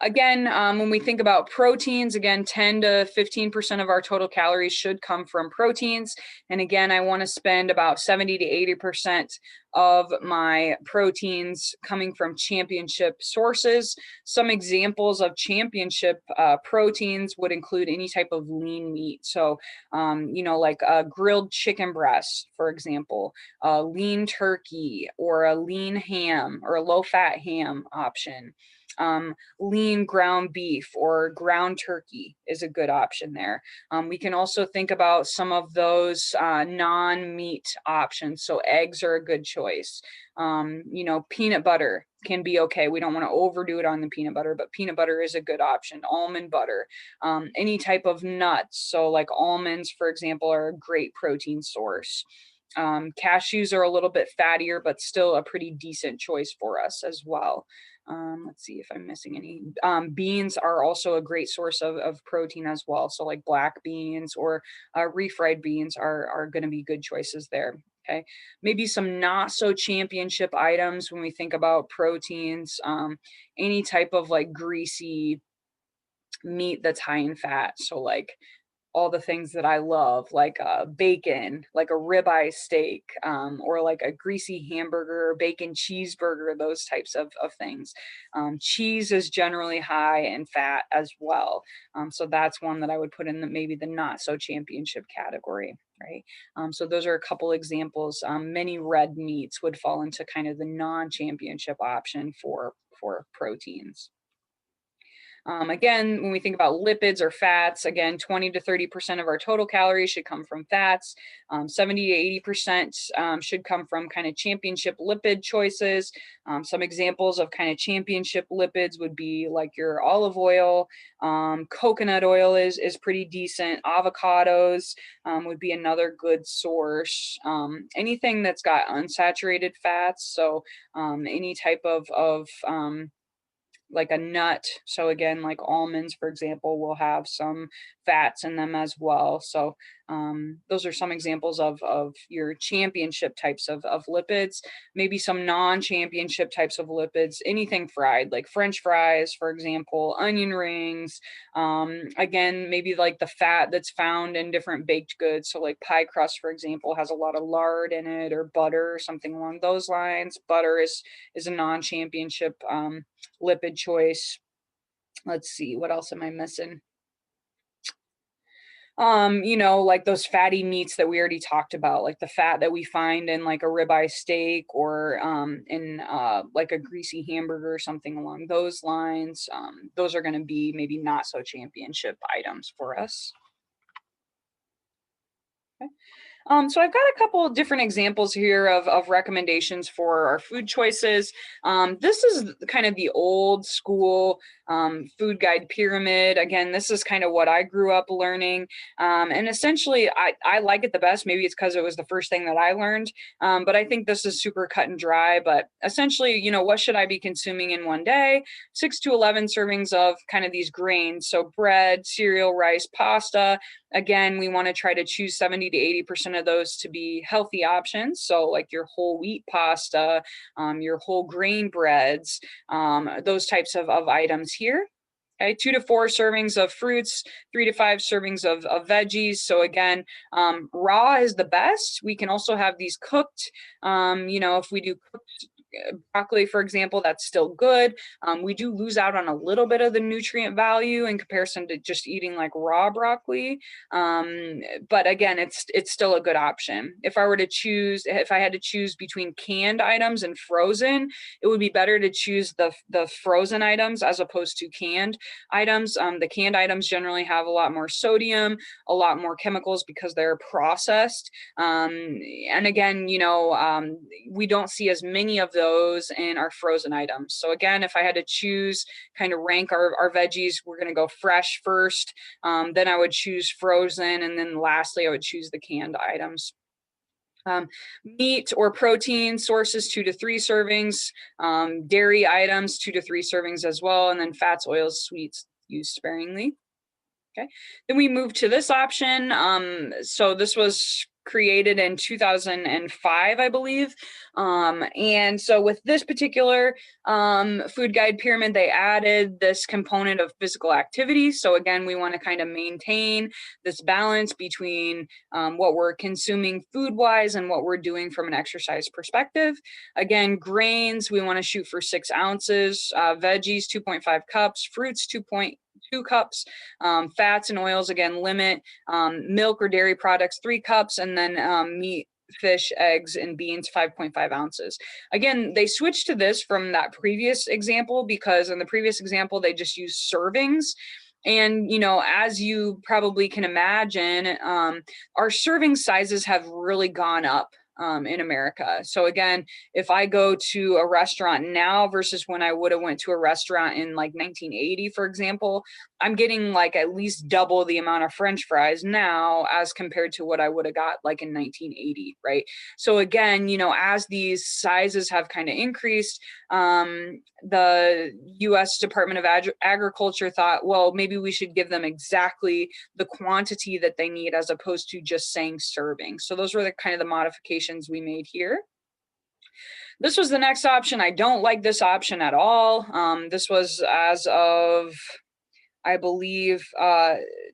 Again, when we think about proteins, again, 10 to 15% of our total calories should come from proteins. And again, I want to spend about 70 to 80% of my proteins coming from championship sources. Some examples of championship proteins would include any type of lean meat. So, like a grilled chicken breast, for example, a lean turkey or a lean ham or a low-fat ham option. Lean ground beef or ground turkey is a good option there. We can also think about some of those non-meat options. So eggs are a good choice. Peanut butter can be okay. We don't want to overdo it on the peanut butter, but peanut butter is a good option. Almond butter, any type of nuts. So like almonds, for example, are a great protein source. Cashews are a little bit fattier, but still a pretty decent choice for us as well. Let's see if I'm missing any. Beans are also a great source of protein as well. So like black beans or refried beans are going to be good choices there. Okay, maybe some not so championship items when we think about proteins. Any type of like greasy meat that's high in fat. So like all the things that I love, like bacon, like a ribeye steak, or like a greasy hamburger, bacon cheeseburger, those types of things. Cheese is generally high in fat as well. So that's one that I would put in maybe the not so championship category, right? So those are a couple examples. Many red meats would fall into kind of the non-championship option for proteins. Again, when we think about lipids or fats, again, 20 to 30% of our total calories should come from fats. 70 to 80% should come from kind of championship lipid choices. Some examples of kind of championship lipids would be like your olive oil. Coconut oil is pretty decent. Avocados would be another good source. Anything that's got unsaturated fats, so any type of like a nut. So again, like almonds, for example, will have some fats in them as well. So Those are some examples of your championship types of lipids, maybe some non-championship types of lipids, anything fried, like French fries, for example, onion rings. Again, maybe like the fat that's found in different baked goods. So like pie crust, for example, has a lot of lard in it, or butter, or something along those lines. Butter is a non-championship lipid choice. Let's see, what else am I missing? Like those fatty meats that we already talked about, like the fat that we find in like a ribeye steak, or in like a greasy hamburger or something along those lines. Those are going to be maybe not so championship items for us. Okay. So I've got a couple of different examples here of recommendations for our food choices. This is kind of the old school food guide pyramid. Again, this is kind of what I grew up learning. And essentially, I like it the best. Maybe it's because it was the first thing that I learned. But I think this is super cut and dry. But essentially, what should I be consuming in one day? 6 to 11 servings of kind of these grains. So bread, cereal, rice, pasta. Again, we want to try to choose 70 to 80% of those to be healthy options. So like your whole wheat pasta, your whole grain breads, those types of items here. Okay, 2 to 4 servings of fruits, 3 to 5 servings of veggies. So again, raw is the best. We can also have these cooked. If we do cooked broccoli, for example, that's still good. We do lose out on a little bit of the nutrient value in comparison to just eating like raw broccoli. But again, it's still a good option. If I had to choose between canned items and frozen, it would be better to choose the frozen items as opposed to canned items. The canned items generally have a lot more sodium, a lot more chemicals because they're processed. And again, we don't see as many of those in our frozen items. So again, if I had to choose, kind of rank our veggies, we're going to go fresh first. Then I would choose frozen. And then lastly, I would choose the canned items. Meat or protein sources, 2 to 3 servings. Dairy items, 2 to 3 servings as well. And then fats, oils, sweets, used sparingly. Okay, then we move to this option. So this was created in 2005, I believe. And so with this particular food guide pyramid, they added this component of physical activity. So again, we want to kind of maintain this balance between what we're consuming food-wise and what we're doing from an exercise perspective. Again, grains, we want to shoot for 6 ounces, veggies, 2.5 cups, fruits, 2.2 cups, fats and oils, again, limit, milk or dairy products, 3 cups, and then meat, fish, eggs, and beans, 5.5 ounces. Again, they switched to this from that previous example because in the previous example, they just used servings. And, as you probably can imagine, our serving sizes have really gone up in America. So again, if I go to a restaurant now versus when I would have went to a restaurant in like 1980, for example, I'm getting like at least double the amount of French fries now as compared to what I would have got like in 1980, right? So again, as these sizes have kind of increased, the U.S. Department of Agriculture thought, well, maybe we should give them exactly the quantity that they need as opposed to just saying serving. So those were the kind of the modifications we made here. This was the next option. I don't like this option at all. This was as of, I believe,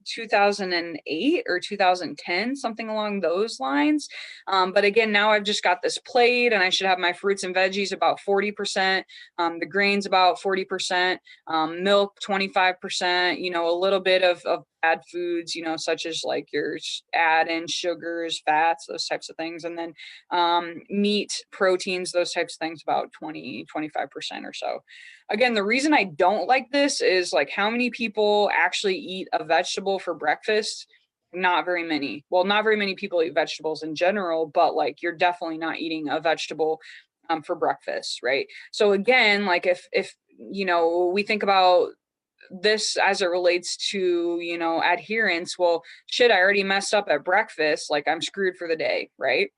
2008 or 2010, something along those lines. But again, now I've just got this plate and I should have my fruits and veggies about 40%, the grains about 40%, milk 25%, a little bit of bad foods, such as like your add-in sugars, fats, those types of things. And then meat, proteins, those types of things about 20, 25% or so. Again, the reason I don't like this is like how many people actually eat a vegetable for breakfast? Not very many. Well, not very many people eat vegetables in general, but like you're definitely not eating a vegetable for breakfast, right? So again, like if we think about this as it relates to adherence, well, shit, I already messed up at breakfast, like I'm screwed for the day, right?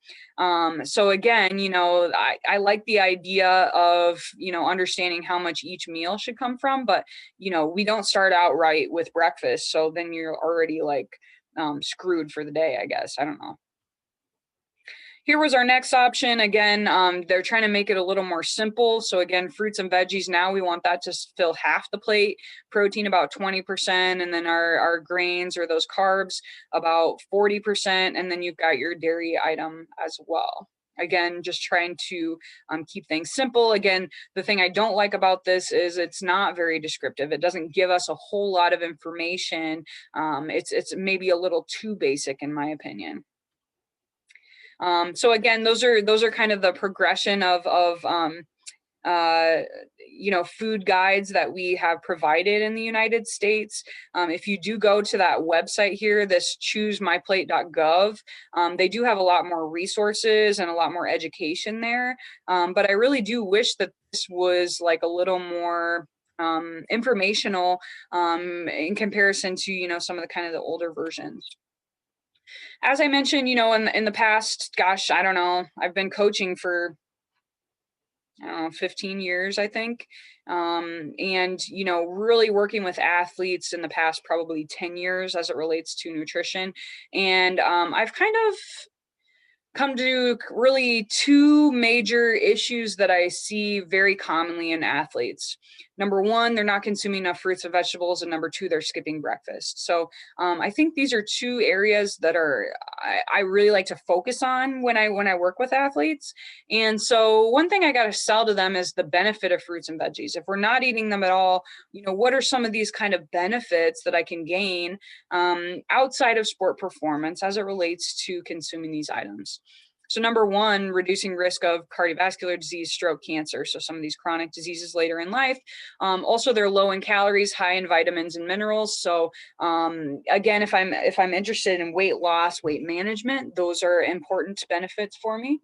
So again, I like the idea of understanding how much each meal should come from, but we don't start out right with breakfast, so then you're already like screwed for the day, I guess. I don't know. Here was our next option. Again, they're trying to make it a little more simple. So again, fruits and veggies, now we want that to fill half the plate, protein about 20%, and then our grains or those carbs about 40%, and then you've got your dairy item as well. Again, just trying to keep things simple. Again, the thing I don't like about this is it's not very descriptive. It doesn't give us a whole lot of information. It's maybe a little too basic in my opinion. So again, those are kind of the progression of food guides that we have provided in the United States. If you do go to that website here, this choosemyplate.gov, they do have a lot more resources and a lot more education there. But I really do wish that this was like a little more informational in comparison to, some of the kind of the older versions. As I mentioned, in the past, gosh, I don't know, I've been coaching for 15 years, I think. And, really working with athletes in the past, probably 10 years as it relates to nutrition. And I've kind of come to really two major issues that I see very commonly in athletes. Number one, they're not consuming enough fruits and vegetables, and number two, they're skipping breakfast. So I think these are two areas that I really like to focus on when I work with athletes. And so one thing I got to sell to them is the benefit of fruits and veggies. If we're not eating them at all, what are some of these kind of benefits that I can gain outside of sport performance as it relates to consuming these items? So number one, reducing risk of cardiovascular disease, stroke, cancer. So some of these chronic diseases later in life. Also, they're low in calories, high in vitamins and minerals. So again, if I'm interested in weight loss, weight management, those are important benefits for me.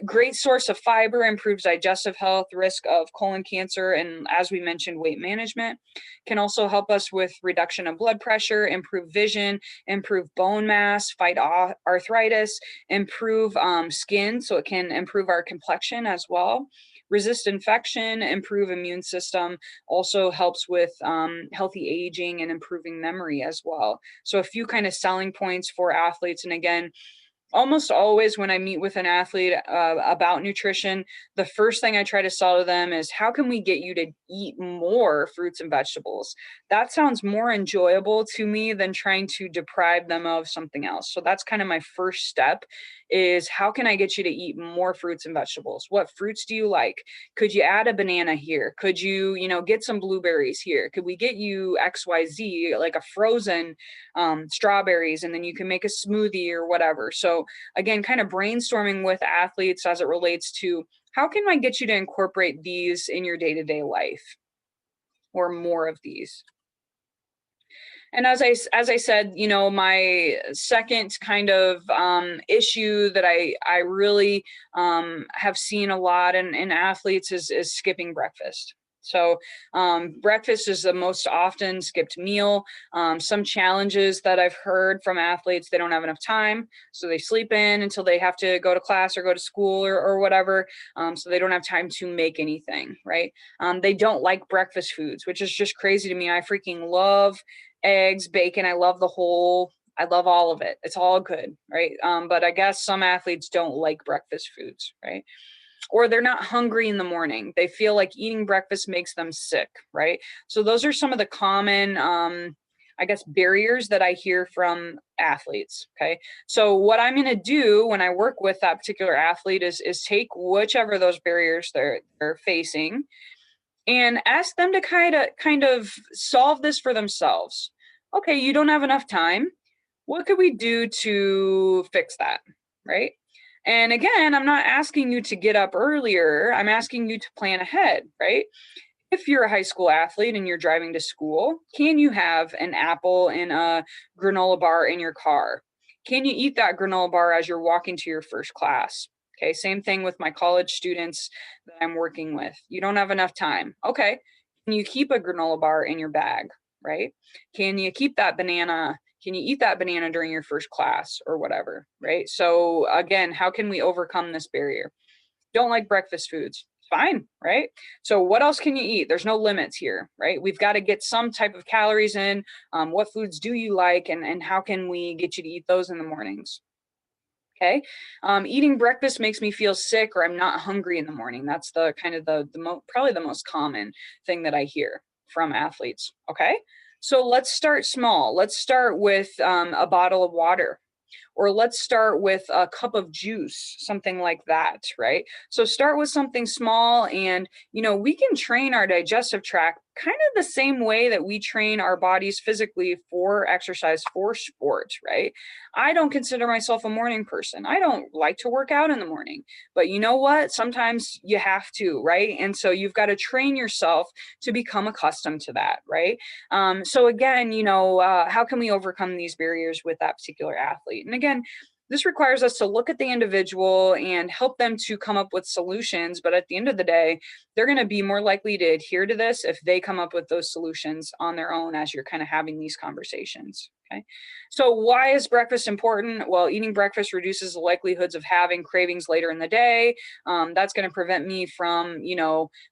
Great source of fiber, improves digestive health, risk of colon cancer, and as we mentioned, weight management. Can also help us with reduction of blood pressure, improve vision, improve bone mass, fight arthritis, improve skin, so it can improve our complexion as well. Resist infection, improve immune system, also helps with healthy aging and improving memory as well. So a few kind of selling points for athletes. And again, almost always when I meet with an athlete about nutrition, the first thing I try to sell to them is, how can we get you to eat more fruits and vegetables? That sounds more enjoyable to me than trying to deprive them of something else. So that's kind of my first step, is how can I get you to eat more fruits and vegetables? What fruits do you like? Could you add a banana here? Could you, get some blueberries here? Could we get you XYZ, like a frozen strawberries, and then you can make a smoothie or whatever. So again, kind of brainstorming with athletes as it relates to, how can I get you to incorporate these in your day-to-day life, or more of these? And as I said, my second kind of issue that I really have seen a lot in athletes is skipping breakfast. So breakfast is the most often skipped meal. Some challenges that I've heard from athletes, they don't have enough time, so they sleep in until they have to go to class or go to school or whatever, so they don't have time to make anything, right? They don't like breakfast foods, which is just crazy to me. I freaking love eggs, bacon. I love all of it. It's all good, right? But I guess some athletes don't like breakfast foods, right? Or they're not hungry in the morning. They feel like eating breakfast makes them sick, right? So those are some of the common, I guess, barriers that I hear from athletes, okay? So what I'm gonna do when I work with that particular athlete is take whichever of those barriers they're facing and ask them to kind of solve this for themselves. Okay, you don't have enough time. What could we do to fix that, right? And again, I'm not asking you to get up earlier. I'm asking you to plan ahead, right? If you're a high school athlete and you're driving to school, can you have an apple and a granola bar in your car? Can you eat that granola bar as you're walking to your first class? Okay, same thing with my college students that I'm working with. You don't have enough time. Okay, can you keep a granola bar in your bag, right? Can you keep that banana? Can you eat that banana during your first class or whatever, right? So again, how can we overcome this barrier? Don't like breakfast foods. fine, right? So what else can you eat? There's no limits here, right? We've got to get some type of calories in. What foods do you like, and how can we get you to eat those in the mornings? Okay. Eating breakfast makes me feel sick, or I'm not hungry in the morning. That's the kind of probably the most common thing that I hear from athletes. Okay. So let's start small. Let's start with a bottle of water, or let's start with a cup of juice, something like that, right? So start with something small, and we can train our digestive tract kind of the same way that we train our bodies physically for exercise, for sport, right? I don't consider myself a morning person. I don't like to work out in the morning, but you know what? Sometimes you have to, right? And so you've got to train yourself to become accustomed to that, right? So again, how can we overcome these barriers with that particular athlete? And again, this requires us to look at the individual and help them to come up with solutions. But at the end of the day, they're going to be more likely to adhere to this if they come up with those solutions on their own as you're kind of having these conversations. Okay. So why is breakfast important? Well, eating breakfast reduces the likelihoods of having cravings later in the day. That's going to prevent me from,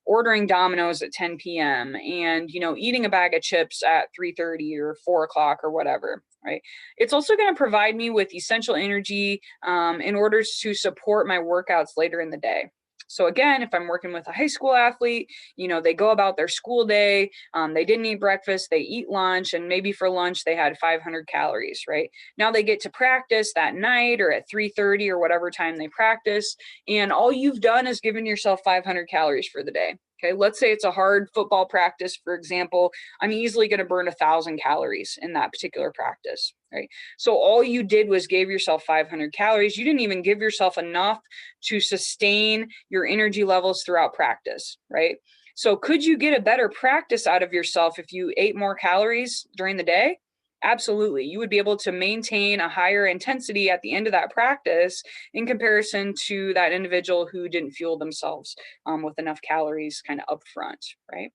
ordering Domino's at 10 p.m. and, eating a bag of chips at 3:30 or 4 o'clock or whatever, right? It's also going to provide me with essential energy in order to support my workouts later in the day. So again, if I'm working with a high school athlete, they go about their school day, they didn't eat breakfast, they eat lunch, and maybe for lunch they had 500 calories, right? Now they get to practice that night or at 3:30 or whatever time they practice, and all you've done is given yourself 500 calories for the day. Okay, let's say it's a hard football practice, for example. I'm easily going to burn 1,000 calories in that particular practice, right? So all you did was gave yourself 500 calories. You didn't even give yourself enough to sustain your energy levels throughout practice, right? So could you get a better practice out of yourself if you ate more calories during the day? Absolutely. You would be able to maintain a higher intensity at the end of that practice in comparison to that individual who didn't fuel themselves with enough calories kind of up front, right?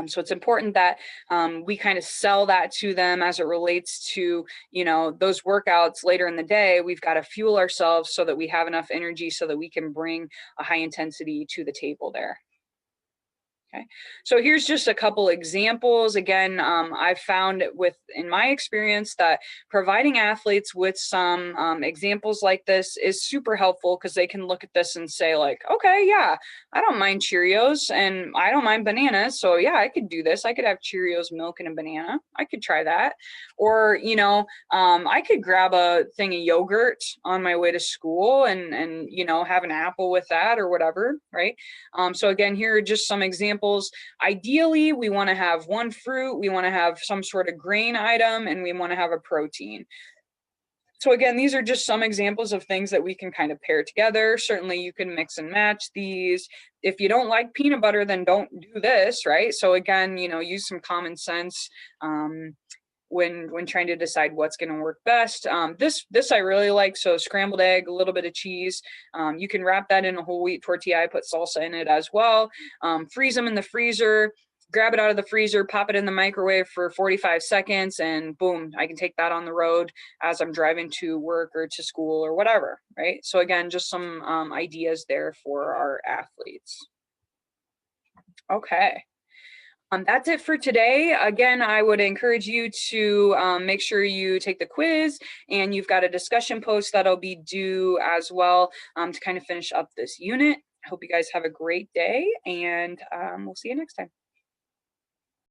So it's important that we kind of sell that to them as it relates to, those workouts later in the day. We've got to fuel ourselves so that we have enough energy so that we can bring a high intensity to the table there. Okay, so here's just a couple examples. Again, I've found in my experience that providing athletes with some examples like this is super helpful, because they can look at this and say like, okay, yeah, I don't mind Cheerios and I don't mind bananas. So yeah, I could do this. I could have Cheerios, milk, and a banana. I could try that. Or, I could grab a thing of yogurt on my way to school and have an apple with that or whatever, right? So again, here are just some examples. Ideally, we want to have one fruit, we want to have some sort of grain item, and we want to have a protein. So again, these are just some examples of things that we can kind of pair together. Certainly you can mix and match these. If you don't like peanut butter, then don't do this, right? So again, use some common sense when trying to decide what's going to work best. This I really like. So scrambled egg, a little bit of cheese. You can wrap that in a whole wheat tortilla. I put salsa in it as well. Freeze them in the freezer. Grab it out of the freezer, pop it in the microwave for 45 seconds, and boom, I can take that on the road as I'm driving to work or to school or whatever, right? So again, just some ideas there for our athletes. Okay. That's it for today. Again, I would encourage you to make sure you take the quiz, and you've got a discussion post that'll be due as well to kind of finish up this unit. I hope you guys have a great day, and we'll see you next time.